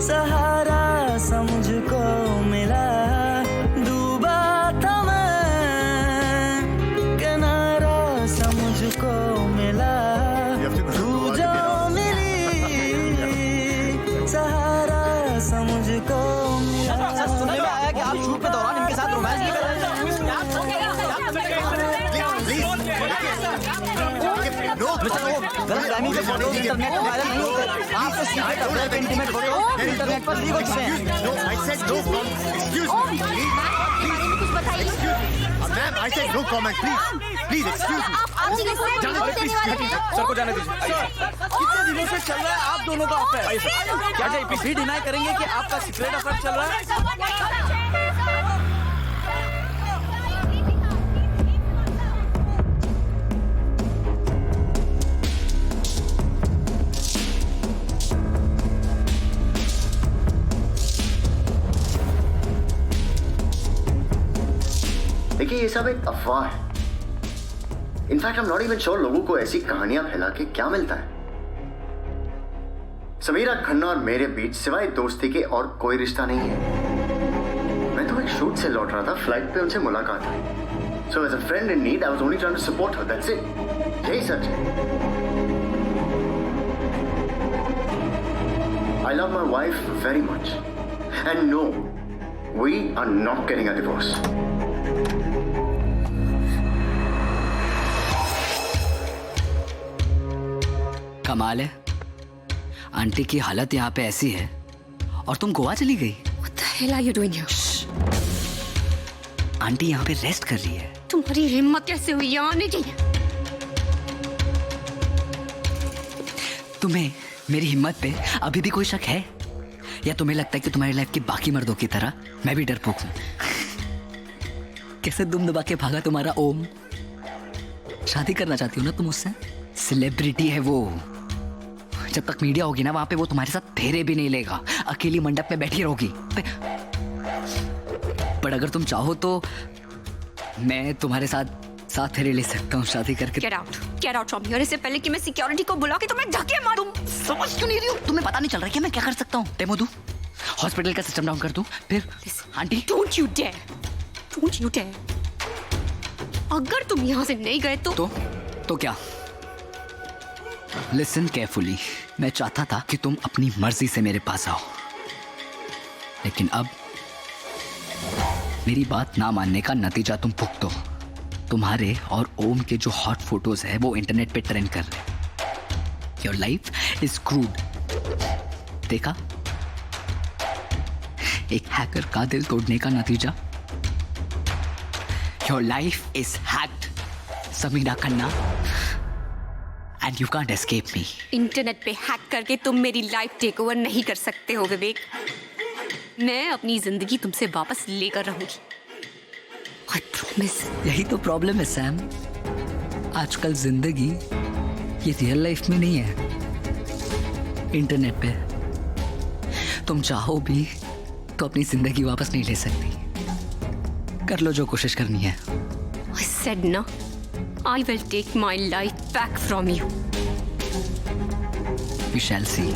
सहारा सा मुझको मिला, डूबा था मैं किनारा सा मुझको मिला, तू जो मिली सहारा सा मुझको मिला। सुनने में आया कि आप शूट के दौरान इनके साथ रोमांस नहीं कर रहे थे। गलत फहमी के फोटोज इंटरनेट पर वायरल नहीं होते। आप तो सीक्रेट अफेयर पे इंटीमेट फोटो इंटरनेट पर लीक हो चुके हैं। कुछ बताइए। Ma'am, I said no comment, please excuse me. आप जी को सर को जाने दीजिए। कितने दिनों से चल रहा है आप दोनों का अफेयर? क्या आप भी डिनाई करेंगे कि आपका सीक्रेट अफेयर चल रहा है? देखिए, ये सब एक अफवाह है। In fact I am not even sure लोगों को ऐसी कहानियां फैला के क्या मिलता है। समीरा खन्ना और मेरे बीच सिवाय दोस्ती के और कोई रिश्ता नहीं है। मैं तो एक शूट से लौट रहा था, फ्लाइट पे उनसे मुलाकात हुई। So as a friend in need I was only trying to support her, that's it. यही सच है। I love my wife very much and no, we are not getting a divorce. कमाल है, आंटी की हालत यहाँ पे ऐसी है और तुम गोवा चली गई। What the hell are you doing here? Aunty यहाँ पे रेस्ट कर रही है। तुम्हारी हिम्मत कैसे हुई यहाँ आने की? तुम्हें मेरी हिम्मत पे अभी भी कोई शक है, या तुम्हें लगता है कि तुम्हारी लाइफ के बाकी मर्दों की तरह मैं भी डरपोक हूँ? कैसे दुम दबा के भागा तुम्हारा ओम। शादी करना चाहती हो ना तुम उससे? सेलिब्रिटी है वो, जब तक मीडिया होगी ना वहां पे वो तुम्हारे साथ फेरे भी नहीं लेगा, अकेली मंडप में बैठी रहोगी। पर अगर तुम चाहो तो मैं तुम्हारे साथ फेरे ले सकता हूँ शादी करके। Get out from here। इससे पहले कि मैं सिक्योरिटी को बुला के तुम्हें धक्के मारूं। समझ क्यों नहीं रही हो? तुम्हें पता नहीं चल रहा कि मैं क्या कर सकता हूँ? डेमो दूं, हॉस्पिटल का सिस्टम डाउन कर दूं, फिर आंटी। Don't you dare। अगर तुम यहाँ से नहीं गए तो क्या? लिसन केयरफुली, मैं चाहता था कि तुम अपनी मर्जी से मेरे पास आओ, लेकिन अब मेरी बात ना मानने का नतीजा तुम भुगतो। तुम्हारे और ओम के जो हॉट फोटोज है वो इंटरनेट पे ट्रेंड कर रहे, योर लाइफ इज क्रूड। देखा, एक हैकर का दिल तोड़ने का नतीजा। Your life is hacked, Sameera Khanna, and you can't escape me. Internet पे हैक करके तुम मेरी लाइफ टेक ओवर नहीं कर सकते हो विवेक। मैं अपनी जिंदगी तुमसे वापस लेकर रहूंगी। I promise। यही तो प्रॉब्लम है सैम, आजकल जिंदगी ये रियल लाइफ में नहीं है, इंटरनेट पे। तुम चाहो भी तो अपनी जिंदगी वापस नहीं ले सकती। कर लो जो कोशिश करनी है। I said no, I will take my life back from you। We shall see।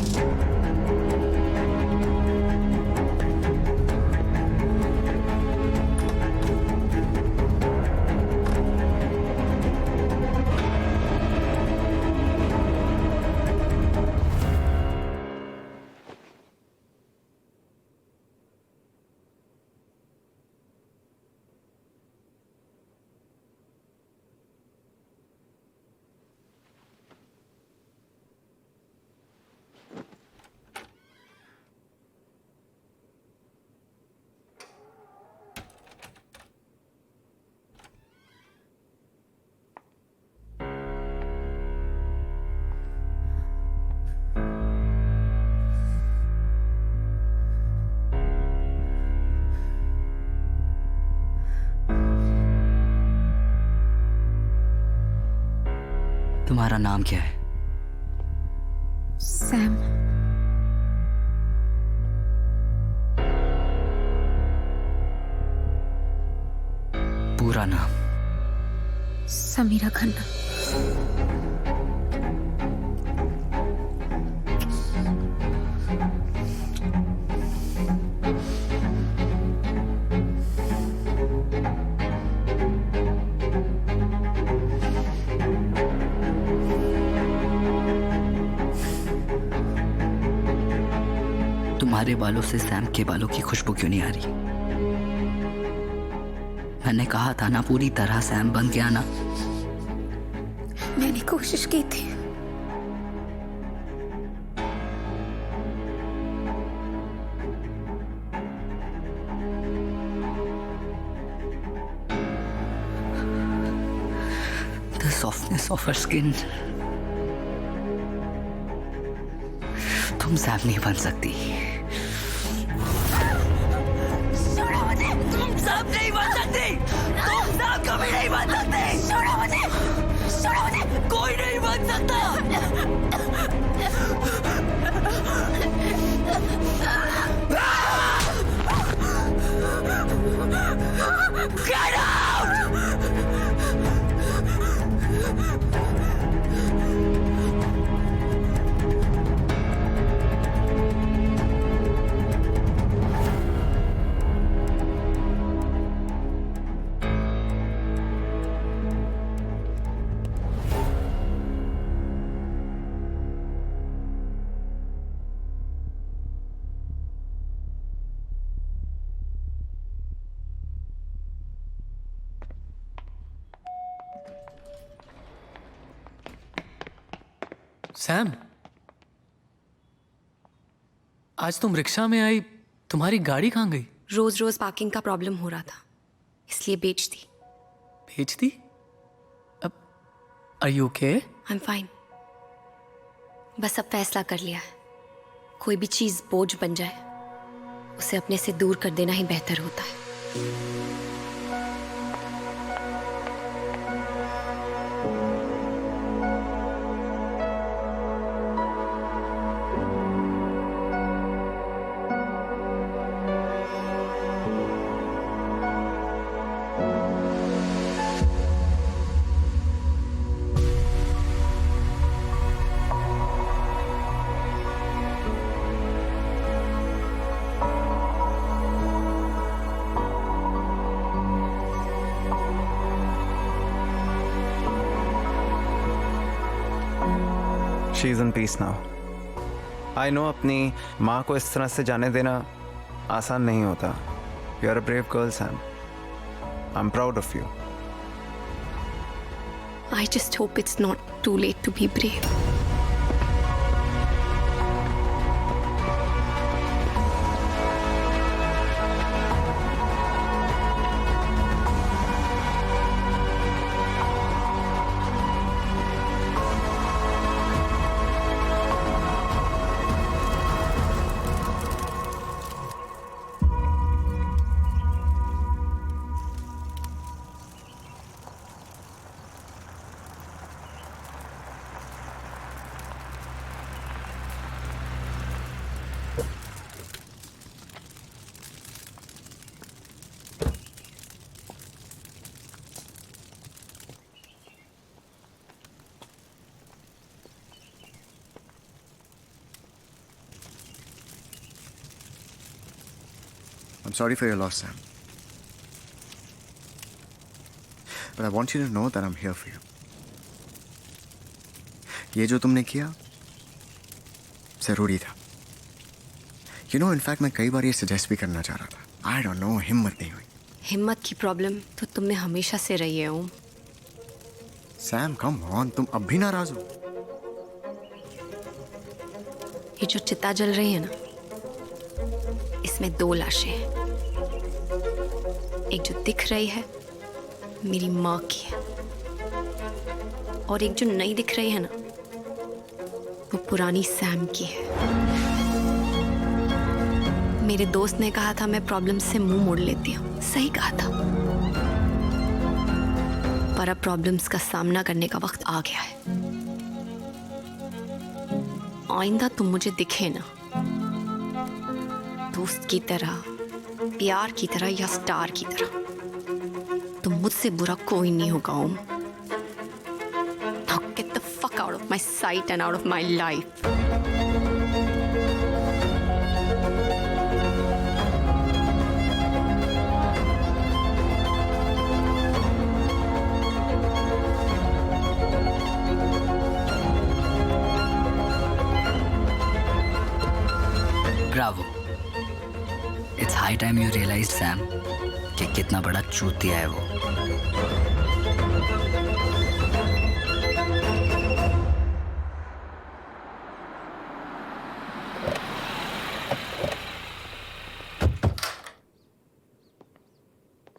तुम्हारा नाम क्या है? सैम। पूरा नाम? समीरा खन्ना। तुम्हारे बालों से सैम के बालों की खुशबू क्यों नहीं आ रही? मैंने कहा था ना पूरी तरह सैम बन के आना। मैंने कोशिश की थी। The softness of her skin। तुम सैम नहीं बन सकती। तुम सैम नहीं बन सकती। तुम सैम कभी नहीं बन सकते। छोड़ो मुझे। कोई नहीं बन सकता। Get out! सैम, आज तुम रिक्शा में आई, तुम्हारी गाड़ी कहाँ गई? रोज रोज पार्किंग का प्रॉब्लम हो रहा था, इसलिए बेच दी। बेच दी? अब are you okay? I am fine. बस अब फैसला कर लिया है, कोई भी चीज बोझ बन जाए उसे अपने से दूर कर देना ही बेहतर होता है। She is in peace now. I know अपनी माँ को इस तरह से जाने देना आसान नहीं होता. You are a brave girl, Sam. I'm proud of you. I just hope it's not too late to be brave. I'm sorry for your loss, Sam. But I want you to know that I'm here for you. ये जो तुमने किया जरूरी था. You know, in fact, मैं कई बार ये suggest भी करना चाह रहा था. I don't know, हिम्मत नहीं हुई. हिम्मत की प्रॉब्लम तो तुम में हमेशा से रही है ओम. सैम, come on, तुम अब भी नाराज हो. ये जो चिता जल रही है ना, इसमें 2 लाशें हैं. एक जो दिख रही है मेरी माँ की है, और एक जो नहीं दिख रही है ना, वो पुरानी सैम की है. मेरे दोस्त ने कहा था मैं प्रॉब्लम से मुंह मोड़ लेती हूँ. सही कहा था, पर अब प्रॉब्लम्स का सामना करने का वक्त आ गया है. आइंदा तुम मुझे दिखे ना, दोस्त की तरह, प्यार की तरह या स्टार की तरह, तो मुझसे बुरा कोई नहीं होगा ओम. Now get the fuck out of my sight and out of my life. Bravo. It's high time you realise Sam कि कितना बड़ा चूतिया है वो.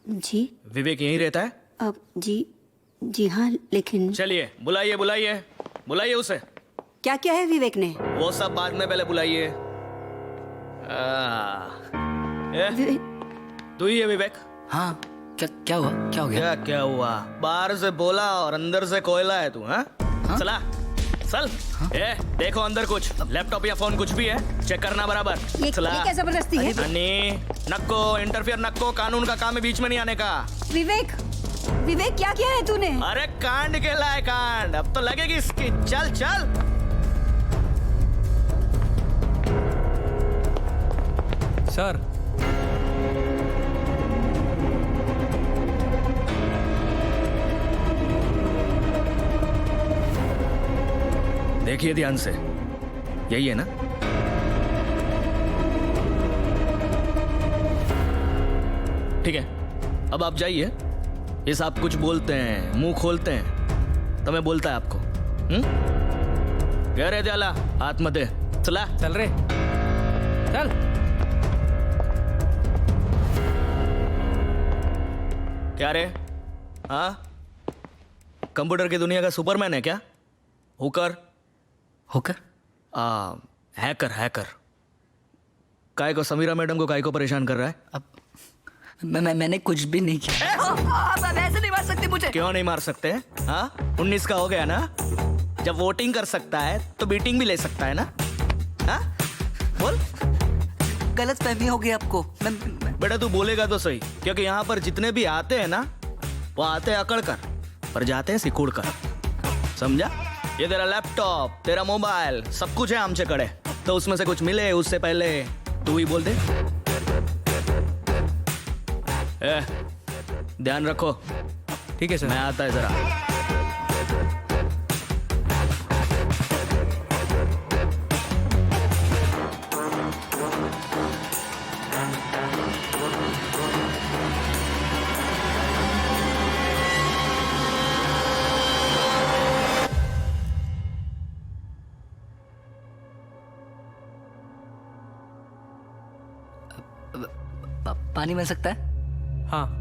जी विवेक यहीं रहता है? अब जी हाँ, लेकिन चलिए बुलाइए बुलाइए बुलाइए उसे. क्या क्या है विवेक ने? वो सब बाद में, पहले बुलाइए. तू ही है विवेक? हाँ. क्या हुआ? क्या हो गया? क्या हुआ? बाहर से बोला और अंदर से कोयला है तू. हाँ? चला चल. देखो अंदर कुछ लैपटॉप या फोन कुछ भी है, चेक करना बराबर. ये क्या जबरदस्ती है? नक्को इंटरफियर नक्को, कानून का काम है, बीच में नहीं आने का. विवेक क्या किया है तूने? अरे कांड केला है कांड, अब तो लगेगी इसकी. चल चल. सर, देखिए ध्यान से, यही है ना? ठीक है, अब आप जाइए. ये सब कुछ बोलते हैं, मुंह खोलते हैं, तो मैं बोलता है आपको. कह रहे जाला हाथ मत दे. चला चल रे, चल. क्या रे? हाँ, कंप्यूटर की दुनिया का सुपरमैन है क्या? Hooker hacker. काय को समीरा मैडम को काय को परेशान कर रहा है? अब मैंने कुछ भी नहीं किया. आप ऐसे नहीं मार सकते मुझे. क्यों नहीं मार सकते? हाँ, 19 का हो गया ना, जब वोटिंग कर सकता है तो बीटिंग भी ले सकता है ना. हाँ बोल. गलत फहमी हो गई आपको. बेटा तू बोलेगा तो सही, क्योंकि यहाँ पर जितने भी आते हैं ना, वो आते हैं अकड़ कर, पर जाते हैं सिकुड़ कर. समझा? ये तेरा लैपटॉप, तेरा मोबाइल, सब कुछ है आमचे कड़े, तो उसमें से कुछ मिले उससे पहले तू ही बोल दे. ध्यान रखो. ठीक है सर. मैं आता है जरा. पानी मिल सकता है? हाँ.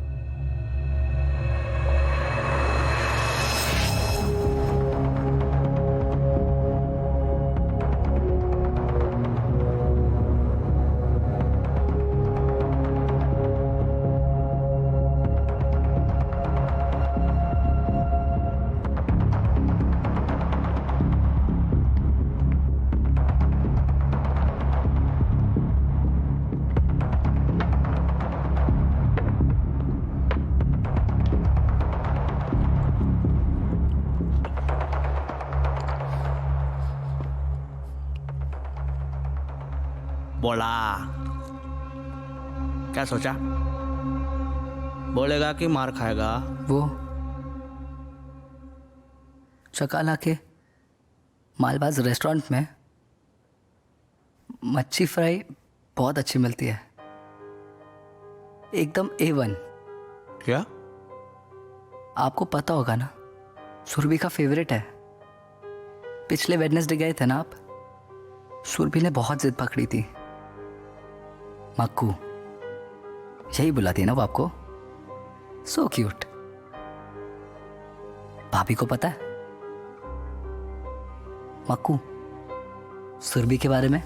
बोला क्या सोचा? बोलेगा कि मार खाएगा? वो चकाला के मालबाज रेस्टोरेंट में मच्छी फ्राई बहुत अच्छी मिलती है, एकदम A1। क्या? आपको पता होगा ना, सुरभि का फेवरेट है। पिछले वेडनेसडे गए थे ना आप, सुरभि ने बहुत जिद पकड़ी थी। मक्कू यही बुलाती है ना वो आपको, सो क्यूट। भाभी को पता है मक्कू सुरभि के बारे में?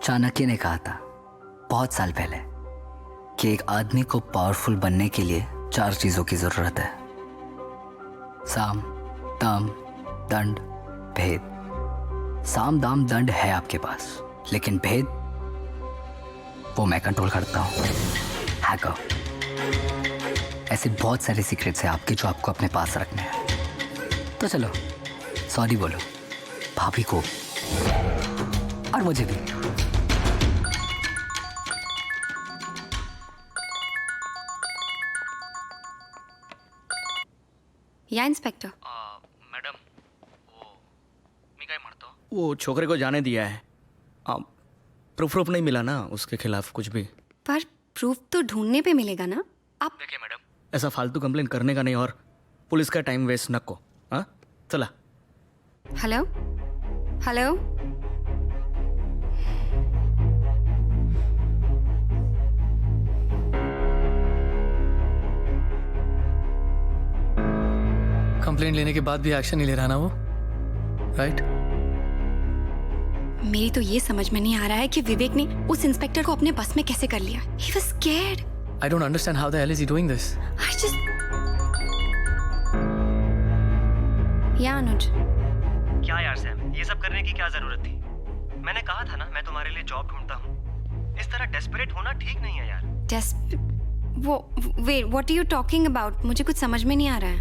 चाणक्य ने कहा था बहुत साल पहले कि एक आदमी को पावरफुल बनने के लिए 4 चीजों की जरूरत है: साम, दाम, दंड, भेद। साम, दाम, दंड है आपके पास, लेकिन भेद वो मैं कंट्रोल करता हूं। हैकर। ऐसे बहुत सारे सीक्रेट्स हैं आपके जो आपको अपने पास रखने हैं। तो चलो सॉरी बोलो भाभी को और मुझे भी। या इंस्पेक्टर? मैडम, वो छोकरे को जाने दिया है। प्रूफ नहीं मिला ना उसके खिलाफ कुछ भी। पर प्रूफ तो ढूंढने पे मिलेगा ना। आप देखिए मैडम, ऐसा फालतू कंप्लेन करने का नहीं और पुलिस का टाइम वेस्ट न को। हाँ चला। हेलो हेलो, कंप्लेंट लेने के बाद भी एक्शन नहीं ले रहा ना वो, राइट? मेरी तो ये समझ में नहीं आ रहा है कि विवेक ने उस इंस्पेक्टर को अपने बस में कैसे कर लिया। He was scared. I don't understand how the hell is he doing this. I just... या अनुज, क्या यार सैम, ये सब करने की क्या जरूरत थी? मैंने कहा था ना मैं तुम्हारे लिए जॉब ढूंढता हूँ। इस तरह डेस्परेट होना ठीक नहीं है यार। wait, what are you talking about? मुझे कुछ समझ में नहीं आ रहा है।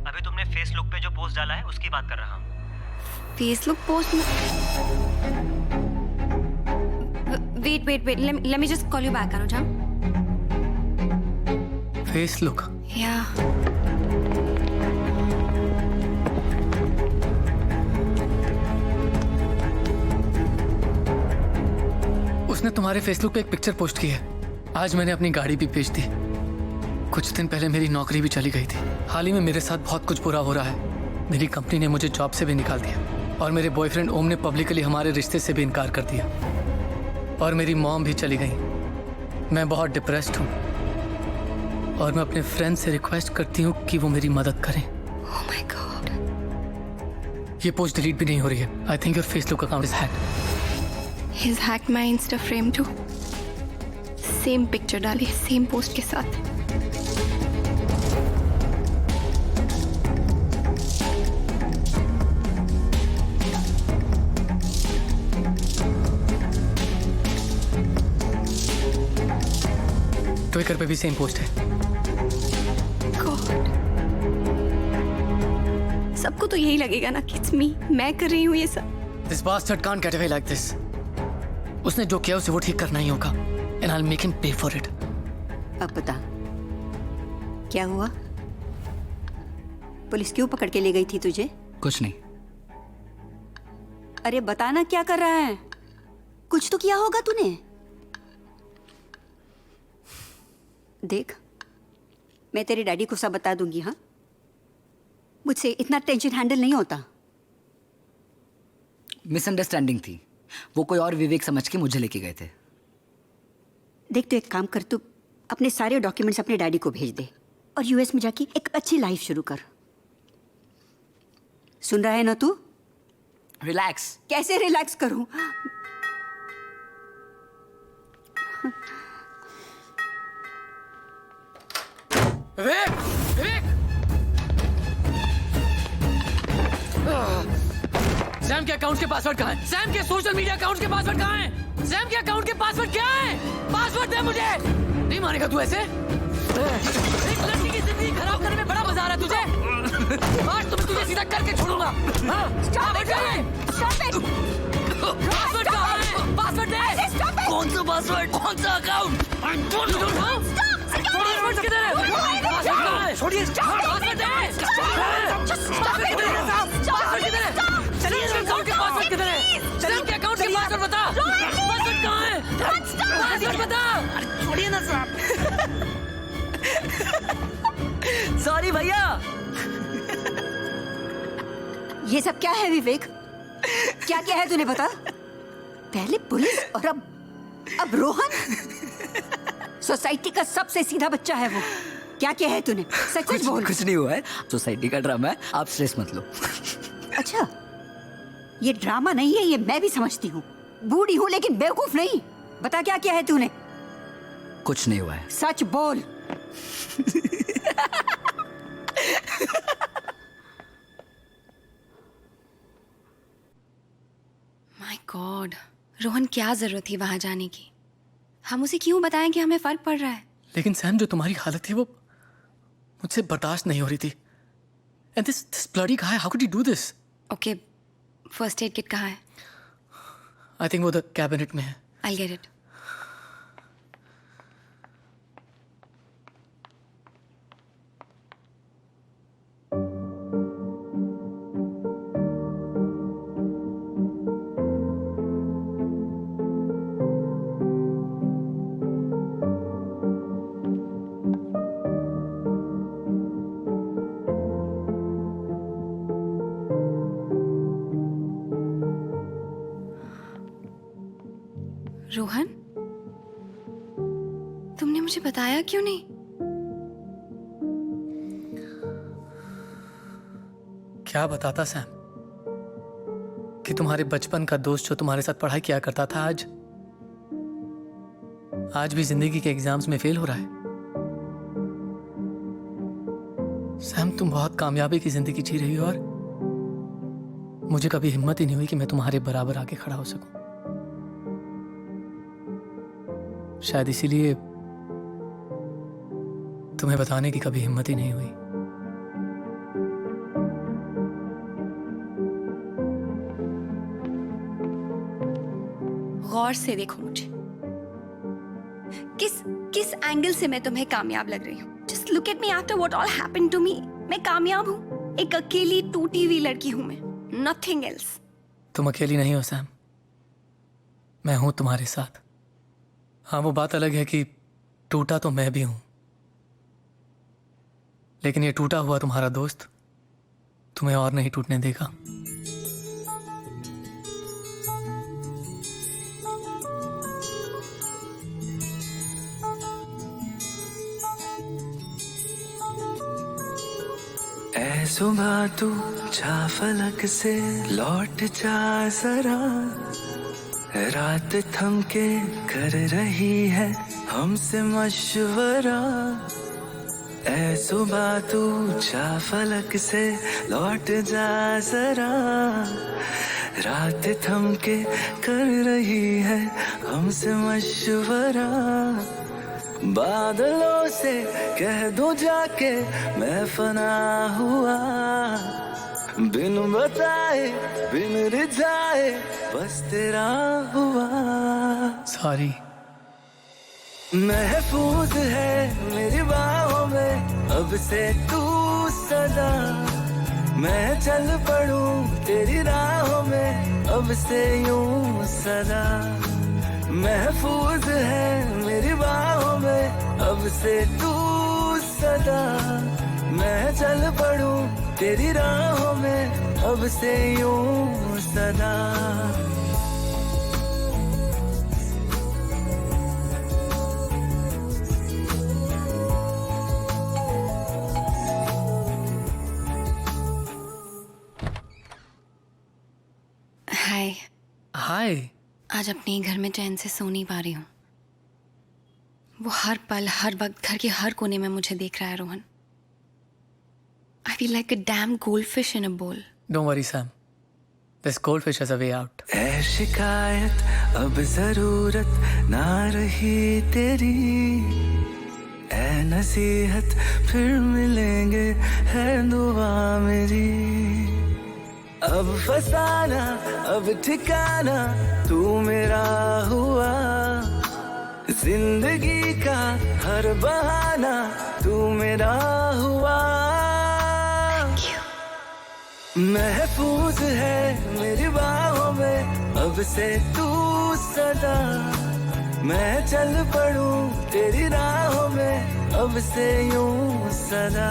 अभी तुमने फेसबुक पे जो पोस्ट डाला है उसकी बात कर रहा हूँ। फेसबुक पोस्ट में? wait, let me just call you back, अनुज। हाँ? फेसबुक? या उसने तुम्हारे फेसबुक पे एक पिक्चर पोस्ट की है। आज मैंने अपनी गाड़ी भी बेच दी। कुछ दिन पहले मेरी नौकरी भी चली गई थी। हाल ही में मेरे साथ बहुत कुछ बुरा हो रहा है। मेरी कंपनी ने मुझे जॉब से भी निकाल दिया और मेरे बॉयफ्रेंड ओम ने पब्लिकली हमारे रिश्ते से भी इनकार कर दिया और मेरी मॉम भी चली गई। मैं बहुत डिप्रेस्ड हूँ और मैं अपने फ्रेंड से रिक्वेस्ट करती हूँ कि वो मेरी मदद करें। Oh my God. ये पोस्ट डिलीट भी नहीं हो रही है। I think your Facebook account is hacked. He's hacked my Insta frame too. Same picture डाली, सेम पोस्ट के साथ। ट्विटर पे भी सेम पोस्ट है। सबको तो यही लगेगा ना कि it's me, मैं कर रही हूँ ये सब। This bastard can't get away like this. उसने जो किया उसे वो ठीक करना ही होगा and I'll make him pay for it. अब बता क्या हुआ? पुलिस क्यों पकड़ के ले गई थी तुझे? कुछ नहीं। अरे बताना क्या कर रहा है? कुछ तो किया होगा तूने। देख, मैं तेरे डैडी को सब बता दूंगी। हाँ, मुझसे इतना टेंशन हैंडल नहीं होता। मिसअंडरस्टैंडिंग थी। वो कोई और विवेक समझ के मुझे लेके गए थे। देख, तो एक काम कर, तू अपने सारे डॉक्यूमेंट्स अपने डैडी को भेज दे और यूएस में जाके एक अच्छी लाइफ शुरू कर। सुन रहा है ना तू? रिलैक्स। कैसे रिलैक्स करूं? विवेक! विवेक! सैम के अकाउंट के पासवर्ड कहाँ है? सैम के सोशल मीडिया अकाउंट के पासवर्ड कहाँ है? सैम के अकाउंट के पासवर्ड क्या है? पासवर्ड दे मुझे। नहीं मानेगा तू ऐसे? एक लड़की की जिंदगी खराब करने में बड़ा मजा आ रहा है तुझे? आज तो मैं तुझे सीधा तक करके छोड़ूंगा। हाँ? पासवर्ड कहाँ है? पासवर्ड कहाँ है? पासवर्ड दे। कौन सा पासवर्ड? कौन सा अकाउंट? पासवर्ड किधर है? पासवर्ड कहाँ है? छोड़िए। पासवर्ड दे। पासवर्ड किधर है? चलिए इसके अकाउंट के पासवर्ड किधर है? चलिए इसके अकाउंट के पासवर्ड बता। पासवर्ड कहाँ है? पासवर्ड बता। अरे छोड़िए ना साहब। सॉरी भैया। ये सब क्या है विवेक? क्या क्या है तूने बता? पहले पुलिस और अब रोहन। सोसाइटी का सबसे सीधा बच्चा है वो। क्या क्या है तूने? सच सच बोल। कुछ नहीं हुआ है, सोसाइटी का ड्रामा है, आप स्ट्रेस मत लो। अच्छा, ये ड्रामा नहीं है, ये मैं भी समझती हूँ। बूढ़ी हूँ लेकिन बेवकूफ नहीं। बता क्या क्या है तूने? कुछ नहीं हुआ है। सच बोल। माय गॉड, रोहन क्या जरूरत थी वहां जाने की? हम उसे क्यों बताएं कि हमें फर्क पड़ रहा है? लेकिन सैम, जो तुम्हारी हालत थी वो मुझसे बर्दाश्त नहीं हो रही थी। And this bloody guy, how could you do this? Okay, first aid kit कहाँ है? आई थिंक वो द कैबिनेट में है। I get it. रोहन, तुमने मुझे बताया क्यों नहीं? क्या बताता सैम कि तुम्हारे बचपन का दोस्त जो तुम्हारे साथ पढ़ाई किया करता था आज भी जिंदगी के एग्जाम्स में फेल हो रहा है। सैम, तुम बहुत कामयाबी की जिंदगी जी रही हो और मुझे कभी हिम्मत ही नहीं हुई कि मैं तुम्हारे बराबर आके खड़ा हो सकूं। शायद इसीलिए तुम्हें बताने की कभी हिम्मत ही नहीं हुई। गौर से देखो मुझे। किस एंगल से मैं तुम्हें कामयाब लग रही हूँ? Just look at me after what all happened to me. मैं कामयाब हूँ, एक अकेली टूटी हुई लड़की हूँ मैं, नथिंग एल्स। तुम अकेली नहीं हो सैम, मैं हूं तुम्हारे साथ। हाँ, वो बात अलग है कि टूटा तो मैं भी हूं, लेकिन ये टूटा हुआ तुम्हारा दोस्त तुम्हें और नहीं टूटने देगा। ऐ सुबह तू जा फलक से लौट जा जरा, रात थम के कर रही है हमसे मशवरा। ऐ सुबह तू जा फलक से लौट जा जरा, रात थम के कर रही है हमसे मशवरा। बादलों से कह दूं जाके मैं फना हुआ, बिन बताए बिन रिझाए बस तेरा हुआ। सॉरी। महफूज है मेरी बाहों में अब से तू सदा, मैं चल पड़ूं तेरी राहों में अब से यूं सदा। महफूज है मेरी बाहों में अब से तू सदा, मैं चल पड़ूं तेरी राहों में अब से यूं सदा। हाय। हाय। आज अपने ही घर में चैन से सो नहीं पा रही हूँ। वो हर पल हर वक्त घर के हर कोने में मुझे देख रहा है Rohan. I feel like a damn goldfish in a bowl. Don't worry, Sam. This goldfish has a way out. ऐ शिकायत अब जरूरत ना रही तेरी, ऐ नसीहत फिर मिलेंगे है दुआ मेरी। अब फसाना अब ठिकाना तू मेरा हुआ, जिंदगी का हर बहाना तू मेरा हुआ। महफूज है मेरी बाहों में अब से तू सदा, मैं चल पड़ूं तेरी राहों में अब से यूं सदा।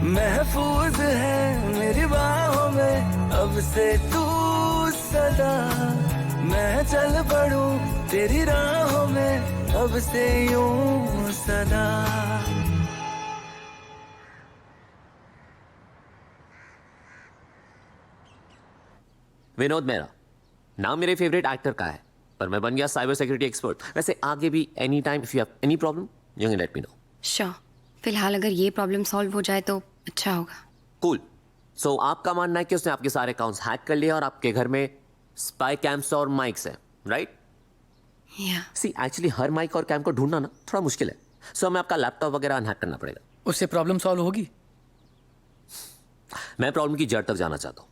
महफूज है मेरी बाहों में अब से तू सदा, मैं चल पड़ूं तेरी राहों में अब से यूं सदा। विनोद मेहरा नाम मेरे फेवरेट एक्टर का है, पर मैं बन गया साइबर सिक्योरिटी एक्सपर्ट। वैसे आगे भी any time if you have any problem you can let me know. Sure, फिलहाल अगर ये प्रॉब्लम सॉल्व हो जाए तो अच्छा होगा। कूल। सो आपका मानना है कि उसने आपके सारे अकाउंट्स हैक कर लिए और आपके घर में स्पाई कैम्स और माइक्स हैं, राइट? सी एक्चुअली हर माइक और कैम को ढूंढना ना थोड़ा मुश्किल है, सो हमें आपका लैपटॉप वगैरह अनहैक करना पड़ेगा। उससे प्रॉब्लम सॉल्व होगी? मैं प्रॉब्लम की जड़ तक जाना चाहता हूँ,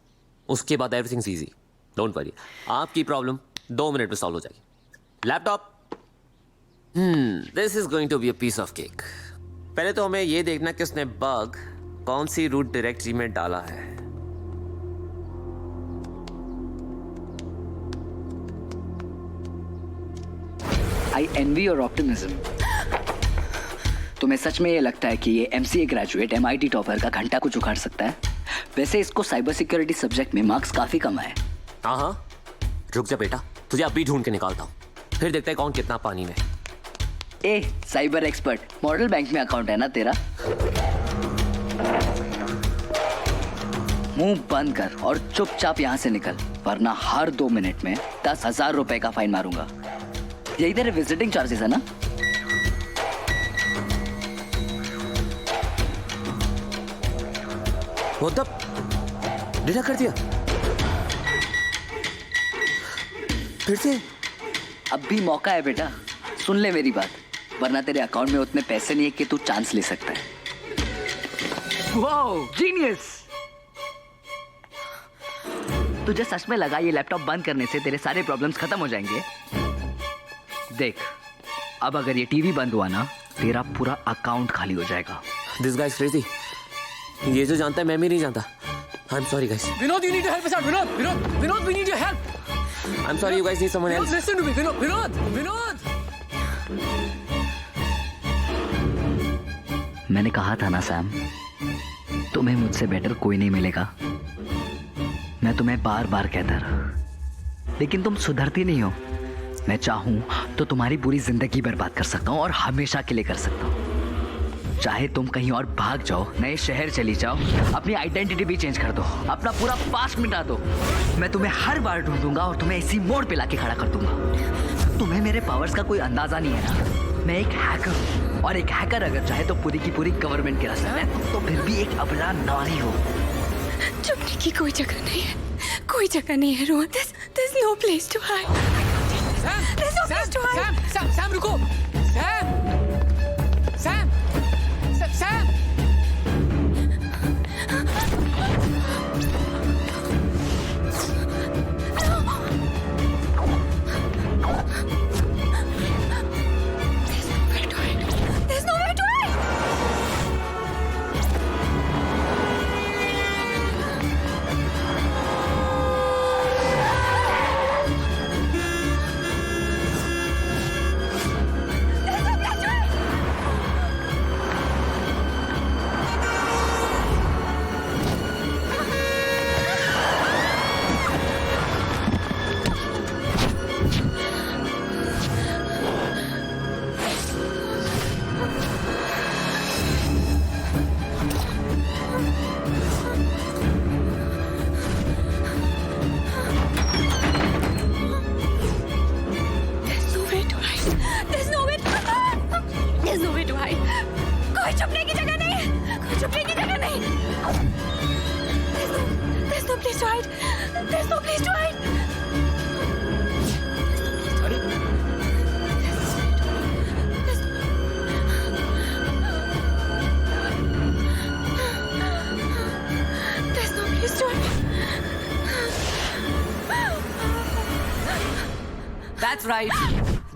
उसके बाद everything is easy, don't worry. आपकी प्रॉब्लम 2 मिनट में सॉल्व हो जाएगी। Laptop, this is going to be a piece of cake. पहले तो हमें यह देखना कि उसने बग कौन सी रूट डायरेक्टरी में डाला है। आई एनवी योर ऑप्टिमिज्म। तुम्हें सच में ये लगता है कि ये MCA ग्रेजुएट MIT टॉपर का घंटा कुछ उखाड़ सकता है? वैसे इसको साइबर सिक्योरिटी सब्जेक्ट में मार्क्स काफी कम आए। हाँ, रुक जा बेटा, तुझे अभी ढूंढ के निकालता हूँ, फिर देखते हैं कौन कितना पानी में। ए साइबर एक्सपर्ट, मॉडल बैंक में अकाउंट है ना तेरा? मुंह बंद कर और चुपचाप यहाँ से निकल, वरना हर 2 मिनट में 10,000 रुपए का फाइन मारूंगा। यही तेरे विजिटिंग चार्जेस है ना? डिलीट कर दिया फिर से? अब भी मौका है बेटा, सुन ले मेरी बात, वरना तेरे अकाउंट में उतने पैसे नहीं है कि तू चांस ले सकता है। Wow, genius! तुझे सच में लगा ये लैपटॉप बंद करने से तेरे सारे प्रॉब्लम्स खत्म हो जाएंगे? देख, अब अगर ये टीवी बंद हुआ ना, तेरा पूरा अकाउंट खाली हो जाएगा। This guys crazy. ये जो जानता है मैं भी नहीं जानता। I am sorry guys. Vinod, you need to help us out. Vinod, we need your help. I'm sorry, you guys need someone else. Listen to me, Vinod. मैंने कहा था ना सैम, तुम्हें मुझसे बेटर कोई नहीं मिलेगा। मैं तुम्हें बार बार कहता रहा, लेकिन तुम सुधरती नहीं हो। मैं चाहूं तो तुम्हारी पूरी जिंदगी बर्बाद कर सकता हूं और हमेशा के लिए कर सकता हूं। चाहे तुम कहीं और भाग जाओ, नए शहर चली जाओ, अपनी आइडेंटिटी भी चेंज कर दो, अपना पूरा पास्ट मिटा दो, मैं तुम्हें हर बार ढूंढूंगा और तुम्हें इसी मोड़ पे लाके खड़ा कर दूंगा। तुम्हें मेरे पावर्स का कोई अंदाजा नहीं है ना? मैं एक हैकर हूँ, और एक हैकर अगर चाहे तो पूरी की पूरी गवर्नमेंट गिरा सकता है, तो फिर भी एक अबला नारी हो। छुपने की कोई जगह नहीं है, कोई जगह नहीं है Rohan. There's no place to hide. There's no place to hide. Sam रुको। Sam. There's nowhere to hide. कोई छुपने की जगह नहीं है, कोई छुपने की जगह नहीं। There's no place to hide. There's no place to hide. There's no place to hide. That's right.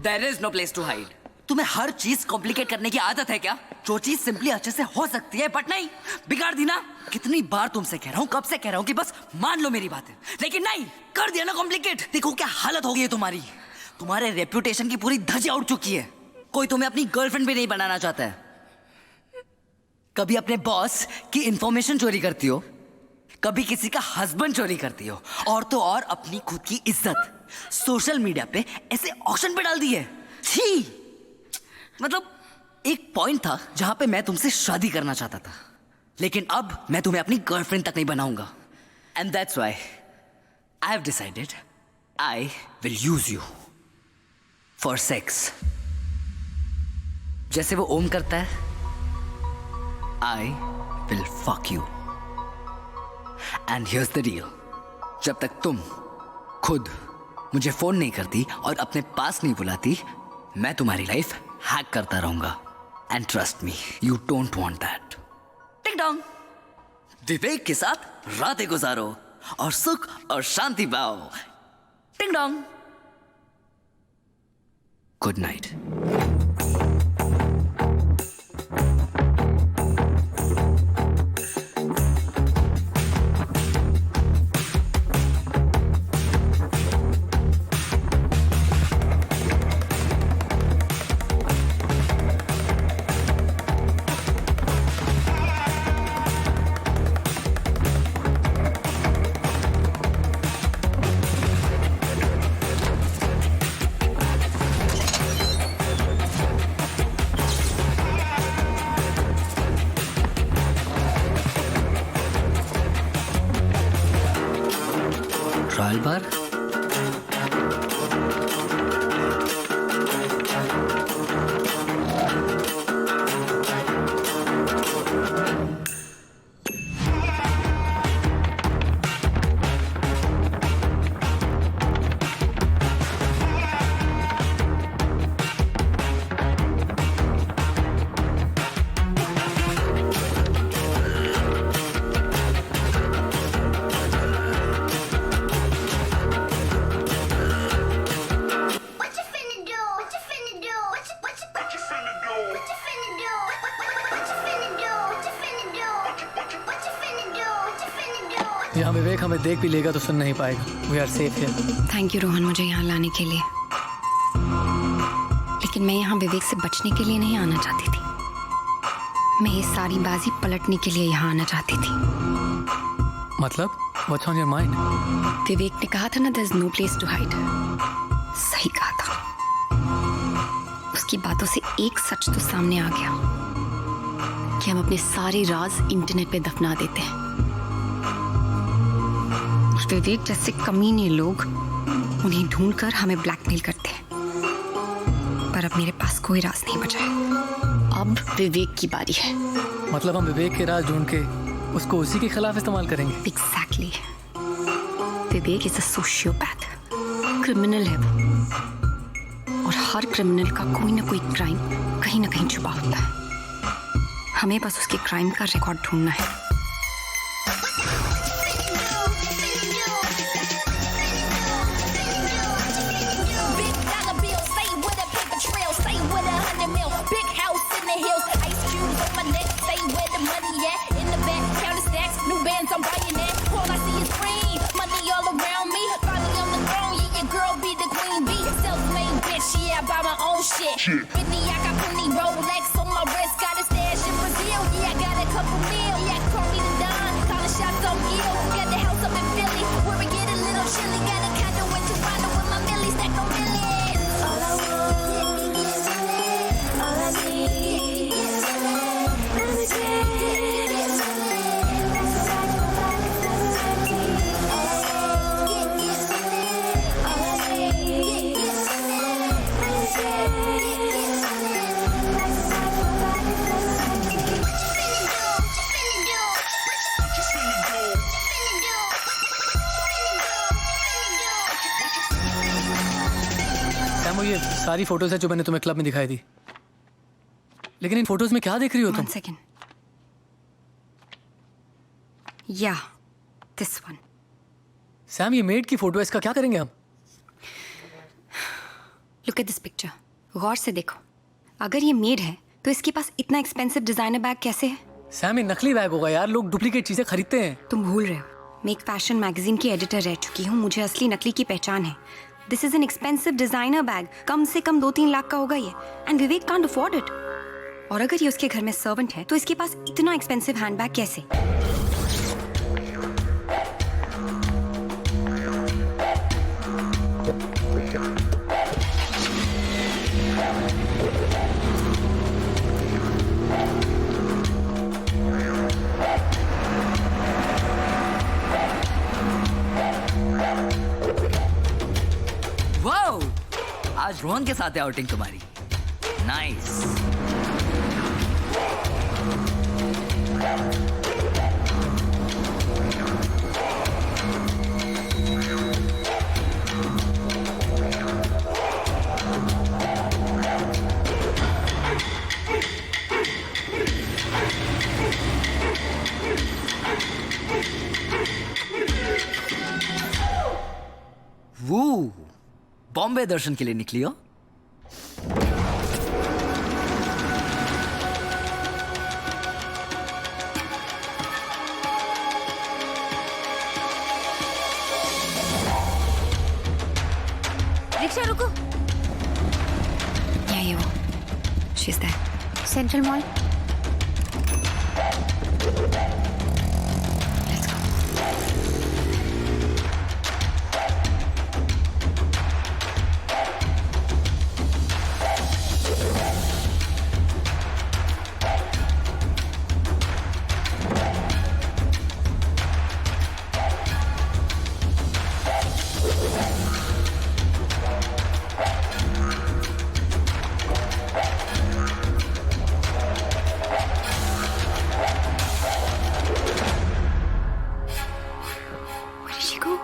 There is no place to hide. तुम्हें हर चीज कॉम्प्लिकेट करने की आदत है क्या? जो चीज सिंपली अच्छे से हो सकती है बट नहीं, बिगाड़ दी ना। कितनी बार तुमसे कह रहा हूँ, कब से कह रहा हूँ कि बस मान लो मेरी बातें, लेकिन नहीं, कर दिया ना कॉम्प्लिकेट। देखो क्या हालत हो गई है तुम्हारी। तुम्हारे रेप्यूटेशन की पूरी धज्जियां उड़ चुकी है। कोई तुम्हें अपनी गर्लफ्रेंड भी नहीं बनाना चाहता है। कभी अपने बॉस की इंफॉर्मेशन चोरी करती हो, कभी किसी का हस्बैंड चोरी करती हो, और तो और अपनी खुद की इज्जत सोशल मीडिया पे ऐसे ऑक्शन पे डाल दी है। छी! मतलब एक पॉइंट था जहां पे मैं तुमसे शादी करना चाहता था, लेकिन अब मैं तुम्हें अपनी गर्लफ्रेंड तक नहीं बनाऊंगा। And that's why I have decided I will use you for sex. जैसे वो ओम करता है, I will fuck you. And here's the deal, जब तक तुम खुद मुझे फोन नहीं करती और अपने पास नहीं बुलाती, मैं तुम्हारी लाइफ हैक करता रहूंगा। And trust me, you don't want that. टिंग डोंग, विवेक के साथ रातें गुजारो और सुख और शांति पाओ। टिंग डोंग, गुड नाइट। ट्रायल बार, यहाँ विवेक हमें देख भी लेगा तो सुन नहीं पाएगा। We are safe here. Thank you Rohan मुझे यहाँ लाने के लिए, लेकिन मैं यहाँ विवेक से बचने के लिए नहीं आना चाहती थी। मैं ये सारी बाजी पलटने के लिए यहाँ आना चाहती थी। मतलब what's on your mind? Vivek ने कहा था ना, there is no place to hide. सही कहा था। उसकी बातों से एक सच तो सामने आ गया कि हम अपने सारे राज इंटरनेट पे दफना देते हैं। विवेक जैसे कमीने लोग उन्हें ढूंढकर हमें ब्लैकमेल करते हैं, पर अब मेरे पास कोई राज नहीं बचा है। अब विवेक की बारी है। मतलब हम विवेक के राज ढूंढ के उसको उसी के खिलाफ इस्तेमाल करेंगे? Exactly. Vivek is a sociopath, criminal है वो, और हर क्रिमिनल का कोई ना कोई क्राइम कहीं ना कहीं छुपा होता है। हमें बस उसके क्राइम का रिकॉर्ड ढूंढना है। Shit. Whitney, I got plenty Rolex on my wrist, got a stash in Brazil. Yeah, I got a couple mil. Yeah, call me the Don, calling shots on ill. Got the house up in Philly, where we get a little chilly. Got a condo in Toronto with my millies, stack on millions. All I want is to live. All I need is to live. Let me see is to live. That's exactly what I need. All I need is to live. All I need is to live. Let me see. वो ये सारी photos है जो मैंने तुम्हें club में दिखाई थी, लेकिन इन फोटोज में क्या देख रही हो तुम? 1 second. Yeah, this one. Sam, ये मेड की फोटो है, इसका क्या करेंगे हम? लुक एट दिस पिक्चर, गौर से देखो। अगर ये मेड है तो इसके पास इतना एक्सपेंसिव डिजाइनर बैग कैसे है? सैम, ये नकली बैग होगा यार, लोग डुप्लीकेट चीजें खरीदते हैं। तुम भूल रहे हो, मैं एक फैशन मैगजीन की एडिटर रह चुकी हूँ, मुझे असली नकली की पहचान है। This is an expensive designer bag, कम से कम 2-3 लाख का होगा ये, and Vivek can't afford it. और अगर ये उसके घर में सर्वेंट है तो इसके पास इतना एक्सपेंसिव हैंडबैग कैसे? वाओ, आज रोहन के साथ है आउटिंग तुम्हारी। नाइस। वो बॉम्बे दर्शन के लिए निकली हो? रिक्शा रुको। यही वो, she is there. Central mall.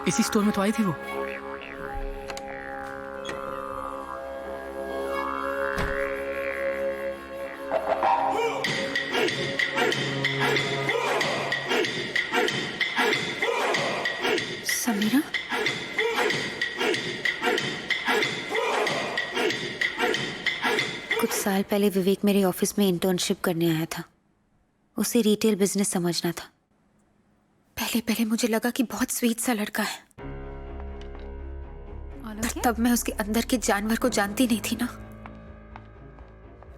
इसी स्टोर में तो आई थी वो। समीरा? कुछ साल पहले विवेक मेरे ऑफिस में इंटर्नशिप करने आया था। उसे रिटेल बिजनेस समझना था। पहले मुझे लगा कि बहुत स्वीट सा लड़का है, पर तब मैं उसके अंदर के जानवर को जानती नहीं थी ना।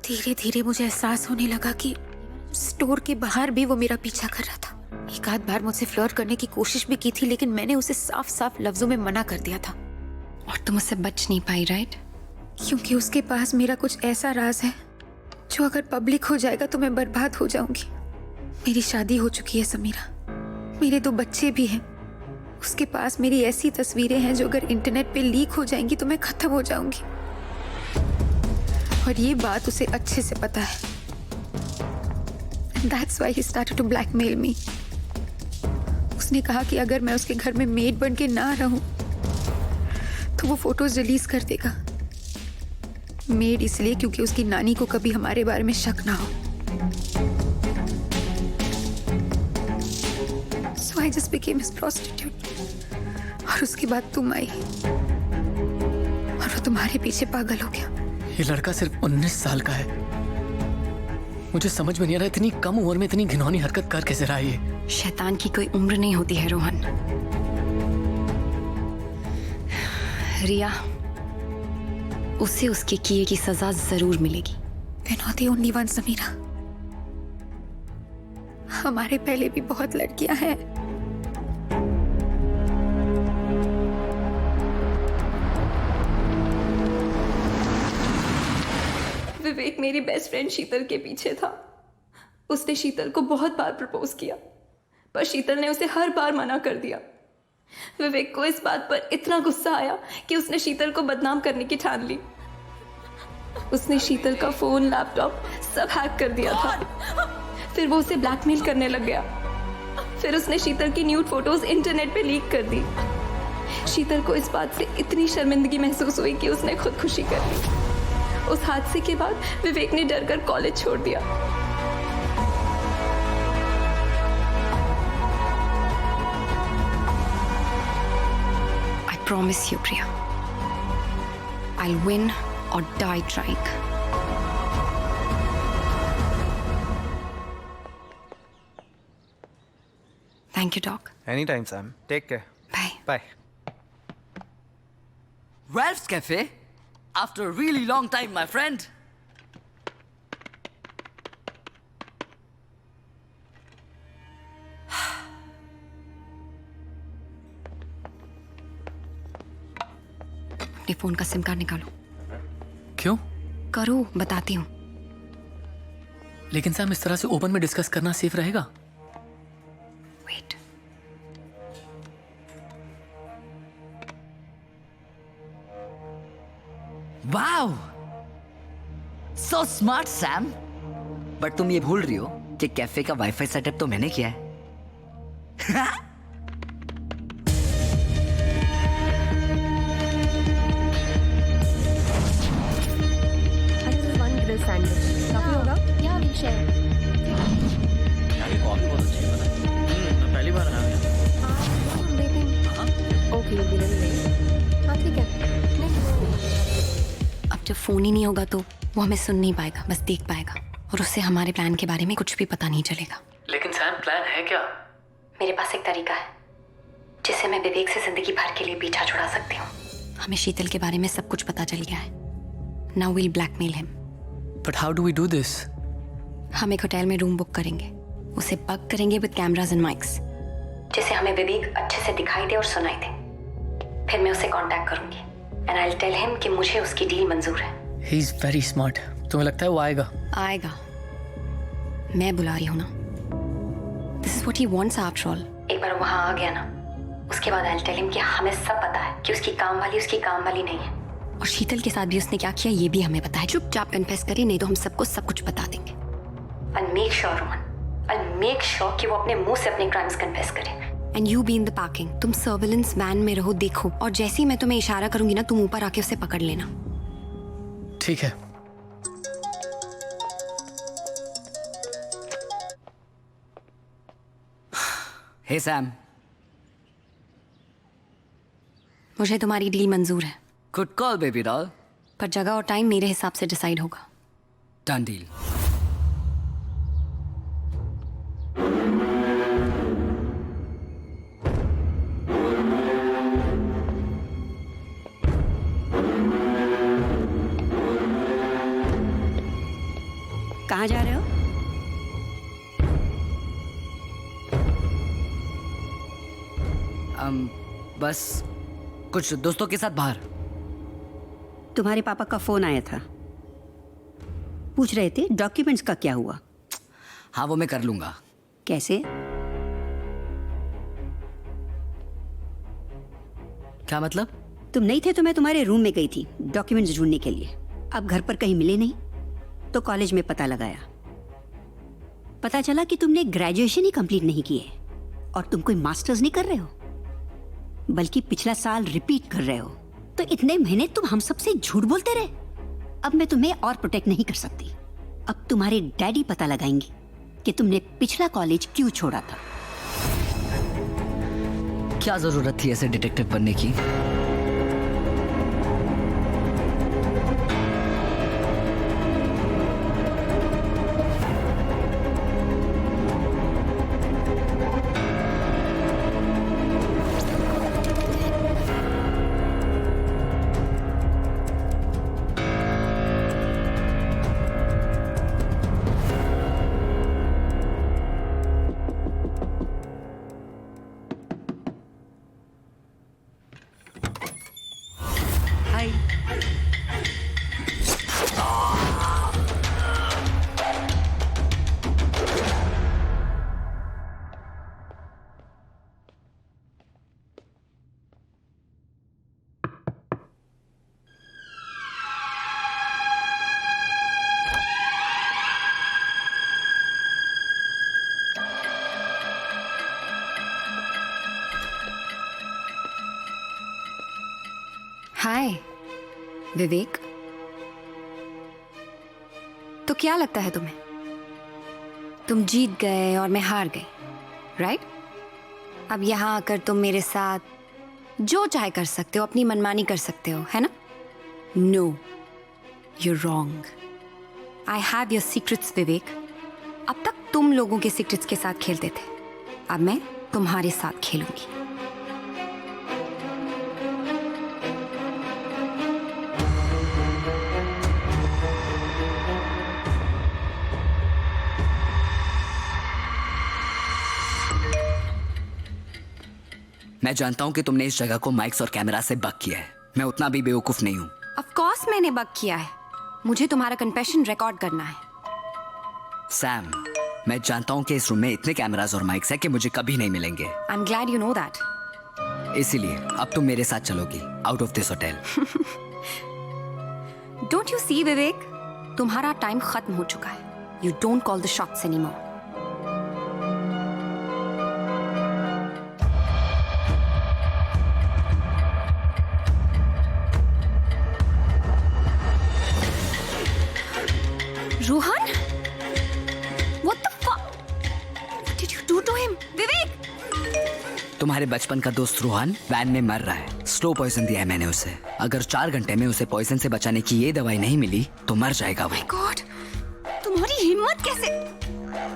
धीरे धीरे मुझे एहसास होने लगा कि स्टोर के बाहर भी वो मेरा पीछा कर रहा था। एक आध बार मुझसे फ्लर्ट करने की कोशिश भी की थी, लेकिन मैंने उसे साफ साफ लफ्जों में मना कर दिया था। और तुम उससे बच नहीं पाई, राइट? क्योंकि उसके पास मेरा कुछ ऐसा राज है जो अगर पब्लिक हो जाएगा तो मैं बर्बाद हो जाऊंगी। मेरी शादी हो चुकी है समीरा, मेरे 2 बच्चे भी हैं। उसके पास मेरी ऐसी तस्वीरें हैं जो अगर इंटरनेट पे लीक हो जाएंगी तो मैं खत्म हो जाऊंगी। और ये बात उसे अच्छे से पता है। That's why he started to blackmail me. उसने कहा कि अगर मैं उसके घर में मेड बन के ना रहूं तो वो फोटोज रिलीज कर देगा। मेड इसलिए क्योंकि उसकी नानी को कभी हमारे बारे में शक ना हो। So I just became his prostitute. और उसके बाद तुम आई और वो तुम्हारे पीछे पागल हो गया। ये लड़का सिर्फ 19 साल का है। मुझे समझ में नहीं आ रहा इतनी कम उम्र में इतनी घिनौनी हरकत कर कैसे रहा है। शैतान की कोई उम्र नहीं होती है रोहन। रिया, उसे उसके किए की सजा जरूर मिलेगी। We're not the only ones, Samira. हमारे पहले भी बहुत लड़कियां हैं। विवेक मेरी बेस्ट फ्रेंड शीतल के पीछे था। उसने शीतल को बहुत बार प्रपोज किया, पर शीतल ने उसे हर बार मना कर दिया। विवेक को इस बात पर इतना गुस्सा आया कि उसने शीतल को बदनाम करने की ठान ली। उसने शीतल का फोन, लैपटॉप सब हैक कर दिया था। फिर वो उसे ब्लैकमेल करने लग गया। फिर उसने शीतल की न्यूड फोटोज इंटरनेट पे लीक कर दी। शीतल को इस बात से इतनी शर्मिंदगी महसूस हुई कि उसने खुदकुशी कर ली। उस हादसे के बाद विवेक ने डरकर कॉलेज छोड़ दिया। I promise you, Priya, I'll win or die trying. Thank you, Doc. Anytime, Sam. Take care. Bye. Bye. Ralph's Cafe? After a really long time, my friend. अपने फोन का सिम कार्ड निकालो। क्यों? करो, बताती हूँ। लेकिन सैम, इस तरह से ओपन में डिस्कस करना सेफ रहेगा? Wait. Wow, so smart Sam. But तुम ये भूल रही हो कि कैफे का वाईफाई सेटअप तो मैंने किया है। काफी होगा? या विल शेयर। कॉफी बहुत अच्छी है, पता है? मैं पहली बार आया। Okay, you will wait. हाँ, ठीक है। अब जब फोन ही नहीं होगा तो वो हमें सुन नहीं पाएगा, बस देख पाएगा, और उससे हमारे प्लान के बारे में कुछ भी पता नहीं चलेगा। लेकिन सैम, प्लान है क्या? मेरे पास एक तरीका है जिससे मैं विवेक से जिंदगी भर के लिए पीछा छुड़ा सकती हूँ। हमें शीतल के बारे में सब कुछ पता चल गया है। Now will blackmail him. But how do we do this? हम एक होटल में रूम बुक करेंगे, उसे बग करेंगे विद कैमरास एंड माइक्स, जिससे हमें विवेक अच्छे से दिखाई दे और सुनाई दे। फिर मैं उसे कांटेक्ट करूंगी and I will tell him कि मुझे उसकी डील मंजूर है। He is very smart. तुम्हें लगता है वो आएगा? आएगा, मैं बुला रही हूँ ना। This is what he wants after all. एक बार वहां आ गया ना, उसके बाद आई विल टेल हिम कि हमें सब पता है कि उसकी काम वाली नहीं है, और शीतल के साथ भी उसने क्या किया ये भी हमें पता है। चुपचाप कन्फेस करे, नहीं तो हम सबको सब कुछ बता देंगे। I'll make sure, Rohan, I'll make sure कि वो अपने मुंह से अपने क्राइम्स कन्फेस करे। And you be in the parking. तुम सर्विलेंस वैन में रहो, देखो, और जैसे ही मैं तुम्हें इशारा करूंगी ना, तुम ऊपर आके उसे पकड़ लेना। ठीक है। हे सैम, मुझे तुम्हारी डील मंजूर है। Good call baby doll. पर जगह और टाइम मेरे हिसाब से डिसाइड होगा। Done deal. कहाँ जा रहे हो? बस कुछ दोस्तों के साथ बाहर। तुम्हारे पापा का फोन आया था, पूछ रहे थे डॉक्यूमेंट्स का क्या हुआ। हाँ, वो मैं कर लूंगा। कैसे? क्या मतलब? तुम नहीं थे तो मैं तुम्हारे रूम में गई थी डॉक्यूमेंट्स ढूंढने के लिए। अब घर पर कहीं मिले नहीं तो कॉलेज में पता लगाया, पता चला कि तुमने ग्रेजुएशन ही कंप्लीट नहीं की है और तुम कोई मास्टर्स नहीं कर रहे हो, बल्कि पिछला साल रिपीट कर रहे हो। तो इतने महीने तुम हम सबसे झूठ बोलते रहे। अब मैं तुम्हें और प्रोटेक्ट नहीं कर सकती। अब तुम्हारे डैडी पता लगाएंगे कि तुमने पिछला कॉलेज क्यों छोड़ा था। क्या जरूरत थी ऐसे डिटेक्टिव बनने की? हाय विवेक, तो क्या लगता है तुम्हें? तुम जीत गए और मैं हार गई, राइट? अब यहाँ आकर तुम मेरे साथ जो चाहे कर सकते हो, अपनी मनमानी कर सकते हो, है ना? No, You're wrong. I have your secrets, Vivek. अब तक तुम लोगों के सीक्रेट्स के साथ खेलते थे. अब मैं तुम्हारे साथ खेलूंगी. मैं जानता हूं कि तुमने इस जगह को माइक्स और कैमरा से बक किया है. मैं उतना भी बेवकूफ नहीं हूं. Of course मैंने बक किया है. मुझे तुम्हारा कन्फेशन रिकॉर्ड करना है. सैम, मैं जानता हूं कि इस रूम में इतने कैमरास और माइक्स हैं कि मुझे कभी नहीं मिलेंगे. I'm glad you know that. इसीलिए अब तुम मेरे साथ चलोगी out of this hotel. Don't you see, Vivek? तुम्हारा टाइम खत्म हो चुका है. You don't call the shots anymore. Rohan? What the fuck? What did you do to him? विवेक! तुम्हारे बचपन का दोस्त रोहन वैन में मर रहा है. स्लो पॉइजन दिया है मैंने उसे. अगर 4 घंटे में उसे पॉइजन से बचाने की ये दवाई नहीं मिली तो मर जाएगा वो. My God! तुम्हारी हिम्मत कैसे?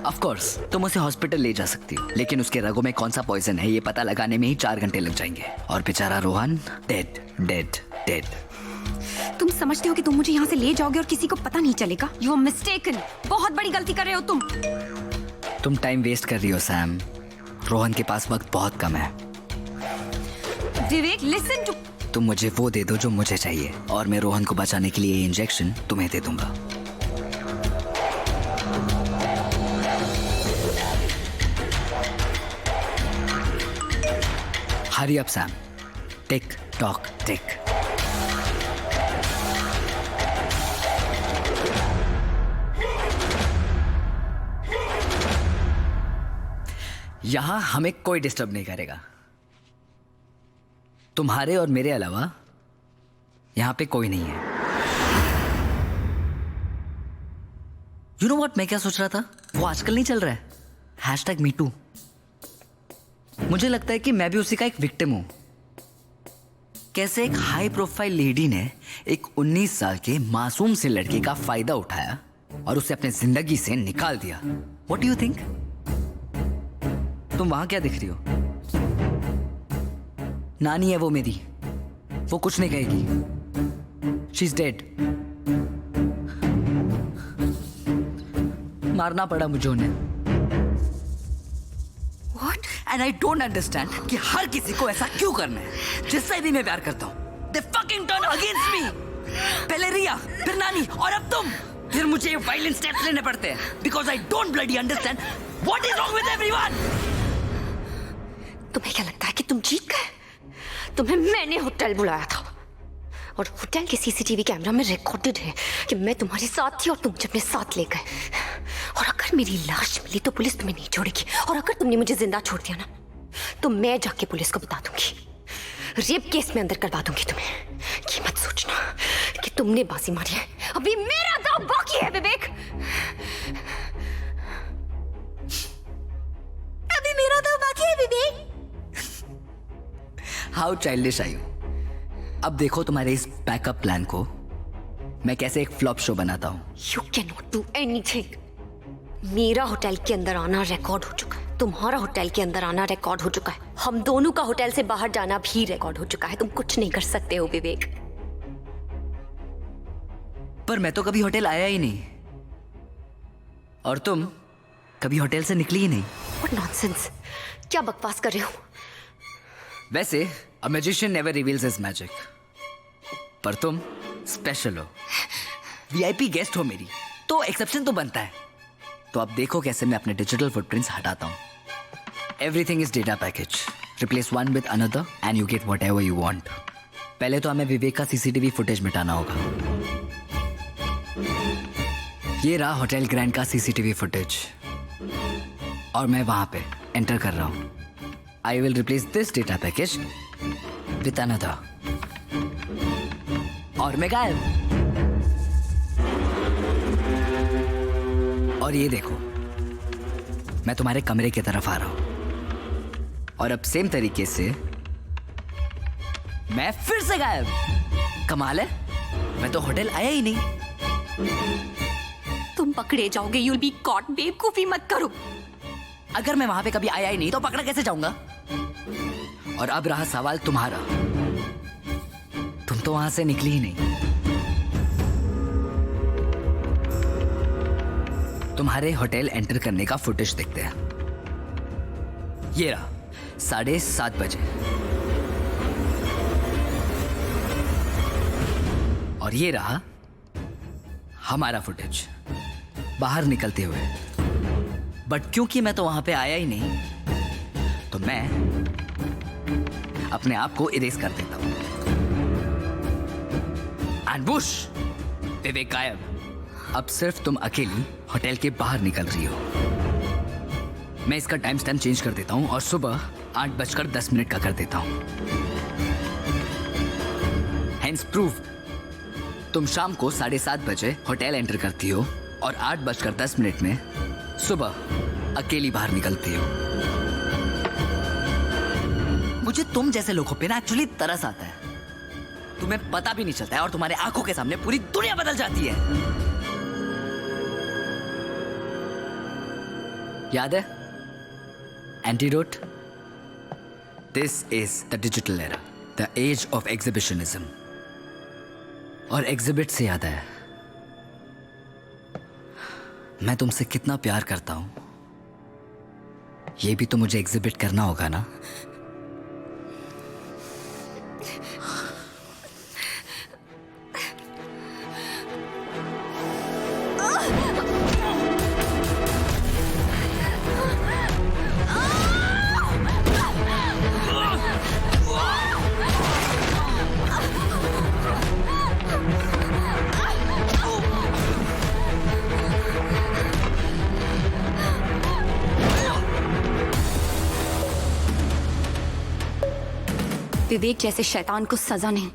ऑफ कोर्स तुम उसे हॉस्पिटल ले जा सकती हो, लेकिन उसके रगों में कौन सा पॉइजन है ये पता लगाने में ही 4 घंटे लग जाएंगे. और बेचारा रोहन डेड डेड डेड. तुम समझते हो कि तुम मुझे यहाँ से ले जाओगे और किसी को पता नहीं चलेगा? You are mistaken. बहुत बड़ी गलती कर रहे हो तुम. तुम टाइम वेस्ट कर रही हो सैम. रोहन के पास वक्त बहुत कम है. विवेक, listen to. तुम मुझे वो दे दो जो मुझे चाहिए और मैं रोहन को बचाने के लिए ये इंजेक्शन तुम्हें दे दूंगा. Hurry up Sam. Tick tock tick. यहां हमें कोई डिस्टर्ब नहीं करेगा. तुम्हारे और मेरे अलावा यहां पे कोई नहीं है. यू नो व्हाट, मैं क्या सोच रहा था? वो आजकल नहीं चल रहा है #MeToo. मुझे लगता है कि मैं भी उसी का एक विक्टिम हूं. कैसे एक हाई प्रोफाइल लेडी ने एक 19 साल के मासूम से लड़के का फायदा उठाया और उसे अपने जिंदगी से निकाल दिया. What do you think? तुम वहां क्या दिख रही हो? नानी है वो मेरी. वो कुछ नहीं कहेगी. She is dead. मारना पड़ा मुझे उन्हें. What? And I don't understand कि हर किसी को ऐसा क्यों करना है. जिससे भी मैं प्यार करता हूँ they fucking turn against me. पहले रिया, फिर नानी और अब तुम. फिर मुझे वायलेंट स्टेप्स लेने पड़ते हैं because I don't bloody understand what is wrong with everyone. तुम्हें क्या लगता है कि तुम जीत गए? तुम्हें मैंने होटल बुलाया था और होटल के सीसीटीवी कैमरा में रिकॉर्डेड है कि मैं तुम्हारे साथ थी और तुम मुझे अपने साथ ले गए. और अगर मेरी लाश मिली तो पुलिस तुम्हें नहीं छोड़ेगी. और अगर तुमने मुझे जिंदा छोड़ दिया ना तो मैं जाके पुलिस को बता दूंगी. रेप केस में अंदर करवा दूंगी तुम्हें. ये मत सोचना कि तुमने बाजी मारी है. अभी मेरा दांव बाकी है विवेक. अभी मेरा दांव बाकी है Vivek. How childish are you. अब देखो तुम्हारे इस बैकअप प्लान को मैं कैसे एक फ्लॉप शो बनाता हूं. You can not do anything. मेरा होटल के अंदर आना रिकॉर्ड हो चुका है. तुम्हारा होटल के अंदर आना रिकॉर्ड हो चुका है. हम दोनों का होटल से बाहर जाना भी रिकॉर्ड हो चुका है. तुम कुछ नहीं कर सकते हो विवेक. पर मैं तो कभी होटल आया ही नहीं और तुम कभी होटल से निकली ही नहीं. What nonsense. क्या बकवास कर रहे हो? वैसे a magician never reveals his magic, पर तुम स्पेशल हो. वीआईपी गेस्ट हो मेरी तो एक्सेप्शन तो बनता है. तो अब देखो कैसे मैं अपने डिजिटल फुटप्रिंट्स हटाता हूं. Everything is data package. Replace one with another and you get whatever you want. पहले तो हमें विवेक का सीसीटीवी फुटेज मिटाना होगा. ये रहा होटल ग्रैंड का सीसीटीवी फुटेज और मैं वहां पे एंटर कर रहा हूं. I will replace this data package with another. और मैं गायब. और ये देखो मैं तुम्हारे कमरे की तरफ आ रहा हूं और अब सेम तरीके से मैं फिर से गायब. कमाल है, मैं तो होटल आया ही नहीं. तुम पकड़े जाओगे, you'll be caught। बेवकूफी मत करो। अगर मैं वहां पे कभी आया ही नहीं तो पकड़ा कैसे जाऊंगा? और अब रहा सवाल तुम्हारा, तुम तो वहां से निकली ही नहीं। तुम्हारे होटल एंटर करने का फुटेज देखते हैं। ये रहा 7:30 बजे, और ये रहा हमारा फुटेज बाहर निकलते हुए। बट क्योंकि मैं तो वहां पे आया ही नहीं, तो मैं अपने आप को इरेज कर देता हूं। एंड बुश, विवेक गायब। अब सिर्फ तुम अकेली होटल के बाहर निकल रही हो। मैं इसका टाइम स्टैम्प चेंज कर देता हूं और सुबह 8:10 का कर देता हूं। हेंस प्रूफ, तुम शाम को 7:30 बजे होटल एंटर करती हो और 8:10 में सुबह अकेली बाहर निकलती हो। मुझे तुम जैसे लोगों पे ना एक्चुअली तरस आता है। तुम्हें पता भी नहीं चलता है और तुम्हारे आंखों के सामने पूरी दुनिया बदल जाती है। याद है antidote? This is the digital era, the age of exhibitionism. और एग्जिबिट से याद है, मैं तुमसे कितना प्यार करता हूं, ये भी तो मुझे एग्जिबिट करना होगा ना। विवेक जैसे शैतान को सजा नहीं,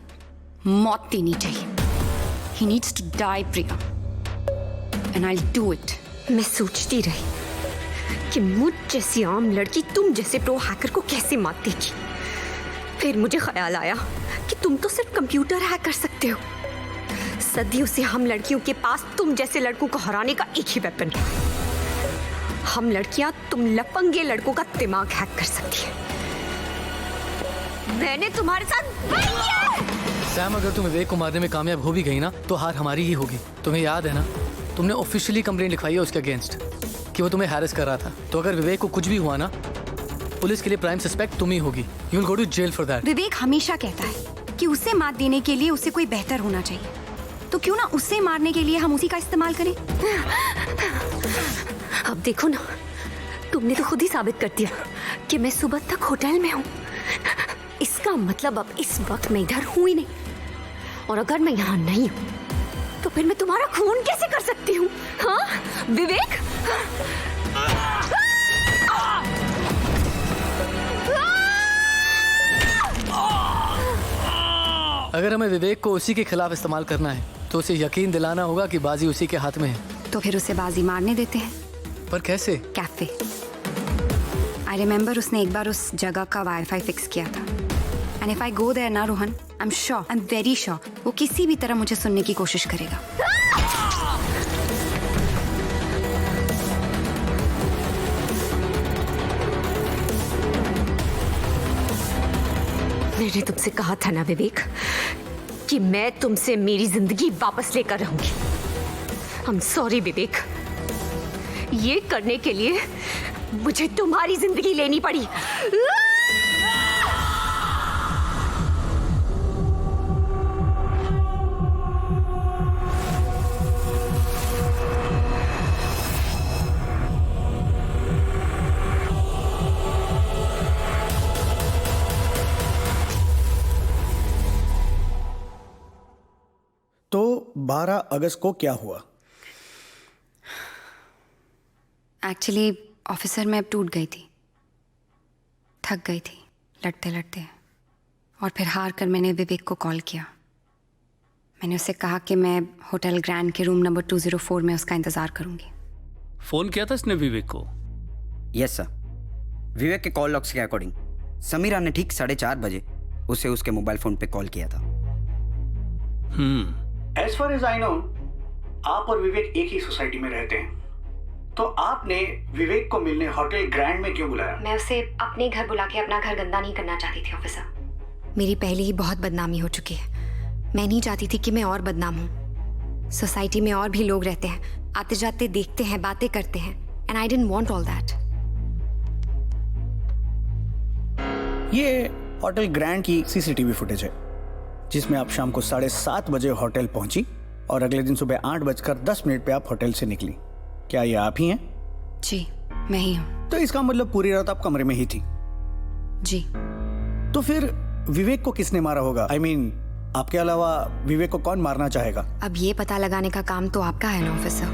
मौत देनी चाहिए। He needs to die, Priya. And I'll do it। मैं सोचती रही कि मुझ जैसी आम लड़की तुम जैसे प्रो हैकर को कैसे मात देगी। फिर मुझे ख्याल आया कि तुम तो सिर्फ कंप्यूटर हैक कर सकते हो। सदियों से हम लड़कियों के पास तुम जैसे लड़कों को हराने का एक ही वेपन है। हम लड़कियां तुम लफंगे लड़कों का दिमाग हैक कर सकती है। मैंने तुम्हारे साथ वही किया है। सैम, अगर तुम विवेक को मारने में कामयाब हो भी गई ना तो हार हमारी ही होगी। तुम्हें याद है ना, तुमने ऑफिशियली कंप्लेंट लिखवाई है उसके अगेंस्ट कि वो तुम्हें हैरेस कर रहा था। तो अगर विवेक को कुछ भी हुआ ना, पुलिस के लिए प्राइम सस्पेक्ट तुम ही होगी। You will go to jail for that. Vivek हमेशा कहता है कि उसे मात देने के लिए उसे कोई बेहतर होना चाहिए, तो क्यों ना उसे मारने के लिए हम उसी का इस्तेमाल करें। अब देखो ना, तुमने तो खुद ही साबित कर दिया कि मैं सुबह तक होटल में हूँ। इसका मतलब अब इस वक्त मैं इधर हूँ ही नहीं, और अगर मैं यहाँ नहीं हूँ तो फिर मैं तुम्हारा खून कैसे कर सकती हूँ? हाँ विवेक? अगर हमें विवेक को उसी के खिलाफ इस्तेमाल करना है तो उसे यकीन दिलाना होगा कि बाजी उसी के हाथ में है। तो फिर उसे बाजी मारने देते हैं। पर कैसे? कैफे। आई रिमेम्बर उसने एक बार उस जगह का वाईफाई फिक्स किया था। And if I go there ना Rohan, I am sure, I am very sure, वो किसी भी तरह मुझे सुनने की कोशिश करेगा। मैंने तुमसे कहा था ना विवेक कि मैं तुमसे मेरी जिंदगी वापस लेकर रहूंगी। आई एम सॉरी विवेक, ये करने के लिए मुझे तुम्हारी जिंदगी लेनी पड़ी। तो 12 अगस्त को क्या हुआ? एक्चुअली ऑफिसर मैं अब टूट गई थी, थक गई थी लड़ते लड़ते, और फिर हार कर मैंने विवेक को कॉल किया। मैंने उससे कहा कि मैं होटल ग्रैंड के रूम नंबर 204 में उसका इंतज़ार करूंगी। फोन किया था इसने विवेक को? Yes sir. विवेक के कॉल लॉग्स के अकॉर्डिंग समीरा ने ठीक 4:30 बजे उसे उसके मोबाइल फोन पे कॉल किया था। As far as I know, आप और विवेक एक ही सोसाइटी में रहते हैं, तो आपने विवेक को मिलने होटल ग्रैंड में क्यों बुलाया? मैं उसे अपने घर बुला के अपना घर गंदा नहीं करना चाहती थी ऑफिसर। मेरी पहले ही बहुत बदनामी हो चुकी है। मैं नहीं चाहती थी कि मैं और बदनाम हूँ। सोसाइटी में और भी लोग रहते हैं, आते जाते देखते हैं, बातें करते हैं, and I didn't want all that. ये होटल ग्रैंड की सीसीटीवी फुटेज है, जिसमें आप शाम को 7:30 बजे होटल पहुंची और अगले दिन सुबह 8:10 पे आप होटल से निकली। क्या ये आप ही हैं? जी, मैं ही हूँ। तो इसका मतलब पूरी रात आप कमरे में ही थी? जी। तो फिर विवेक को किसने मारा होगा? I mean, आपके अलावा विवेक को कौन मारना चाहेगा? अब ये पता लगाने का काम तो आपका है ना officer.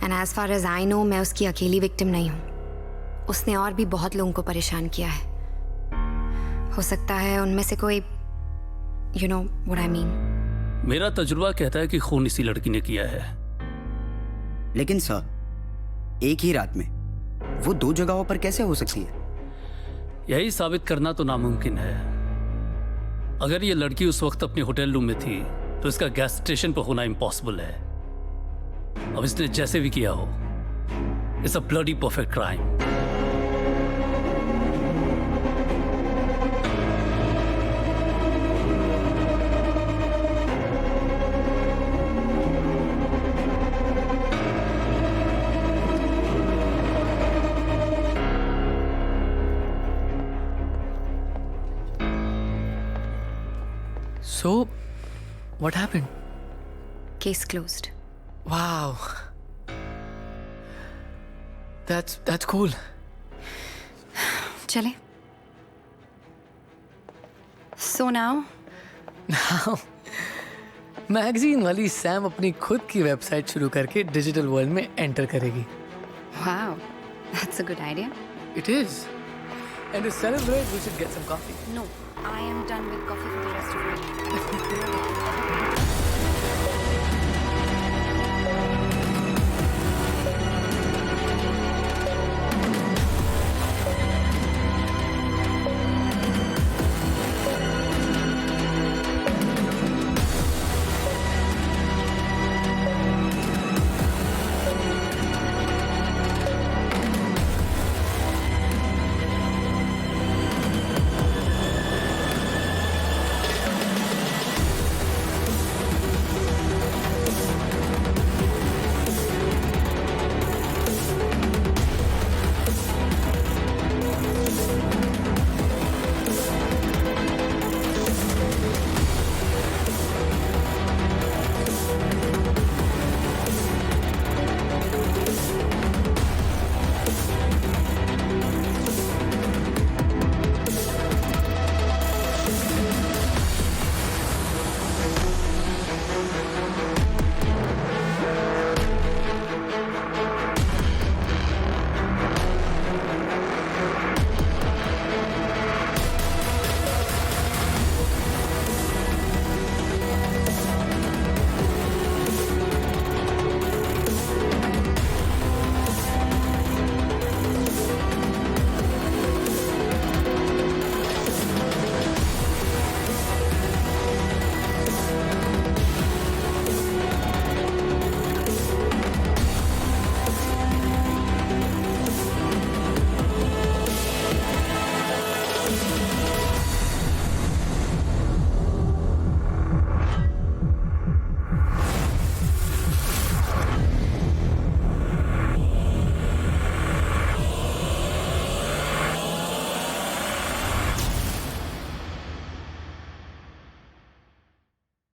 And as far as I know, मैं उसकी अकेली विक्टिम नहीं हूँ। उसने और भी बहुत लोगों को परेशान किया है। हो सकता है उनमें से कोई, you know what I mean. मेरा तजुर्बा कहता है कि खून इसी लड़की ने किया है। लेकिन सर, एक ही रात में वो 2 जगहों पर कैसे हो सकती है? यही साबित करना तो नामुमकिन है। अगर ये लड़की उस वक्त अपने होटल रूम में थी तो इसका गैस स्टेशन पर होना इम्पॉसिबल है। अब इसने जैसे भी किया हो, it's a bloody perfect crime. So, what happened? Case closed. Wow. That's cool. चले। So now? Now, मैगजीन वाली सैम अपनी खुद की वेबसाइट शुरू करके डिजिटल वर्ल्ड में एंटर करेगी। Wow, that's a good idea. It is. And to celebrate, we should get some coffee. No, I am done with coffee for the rest of the day.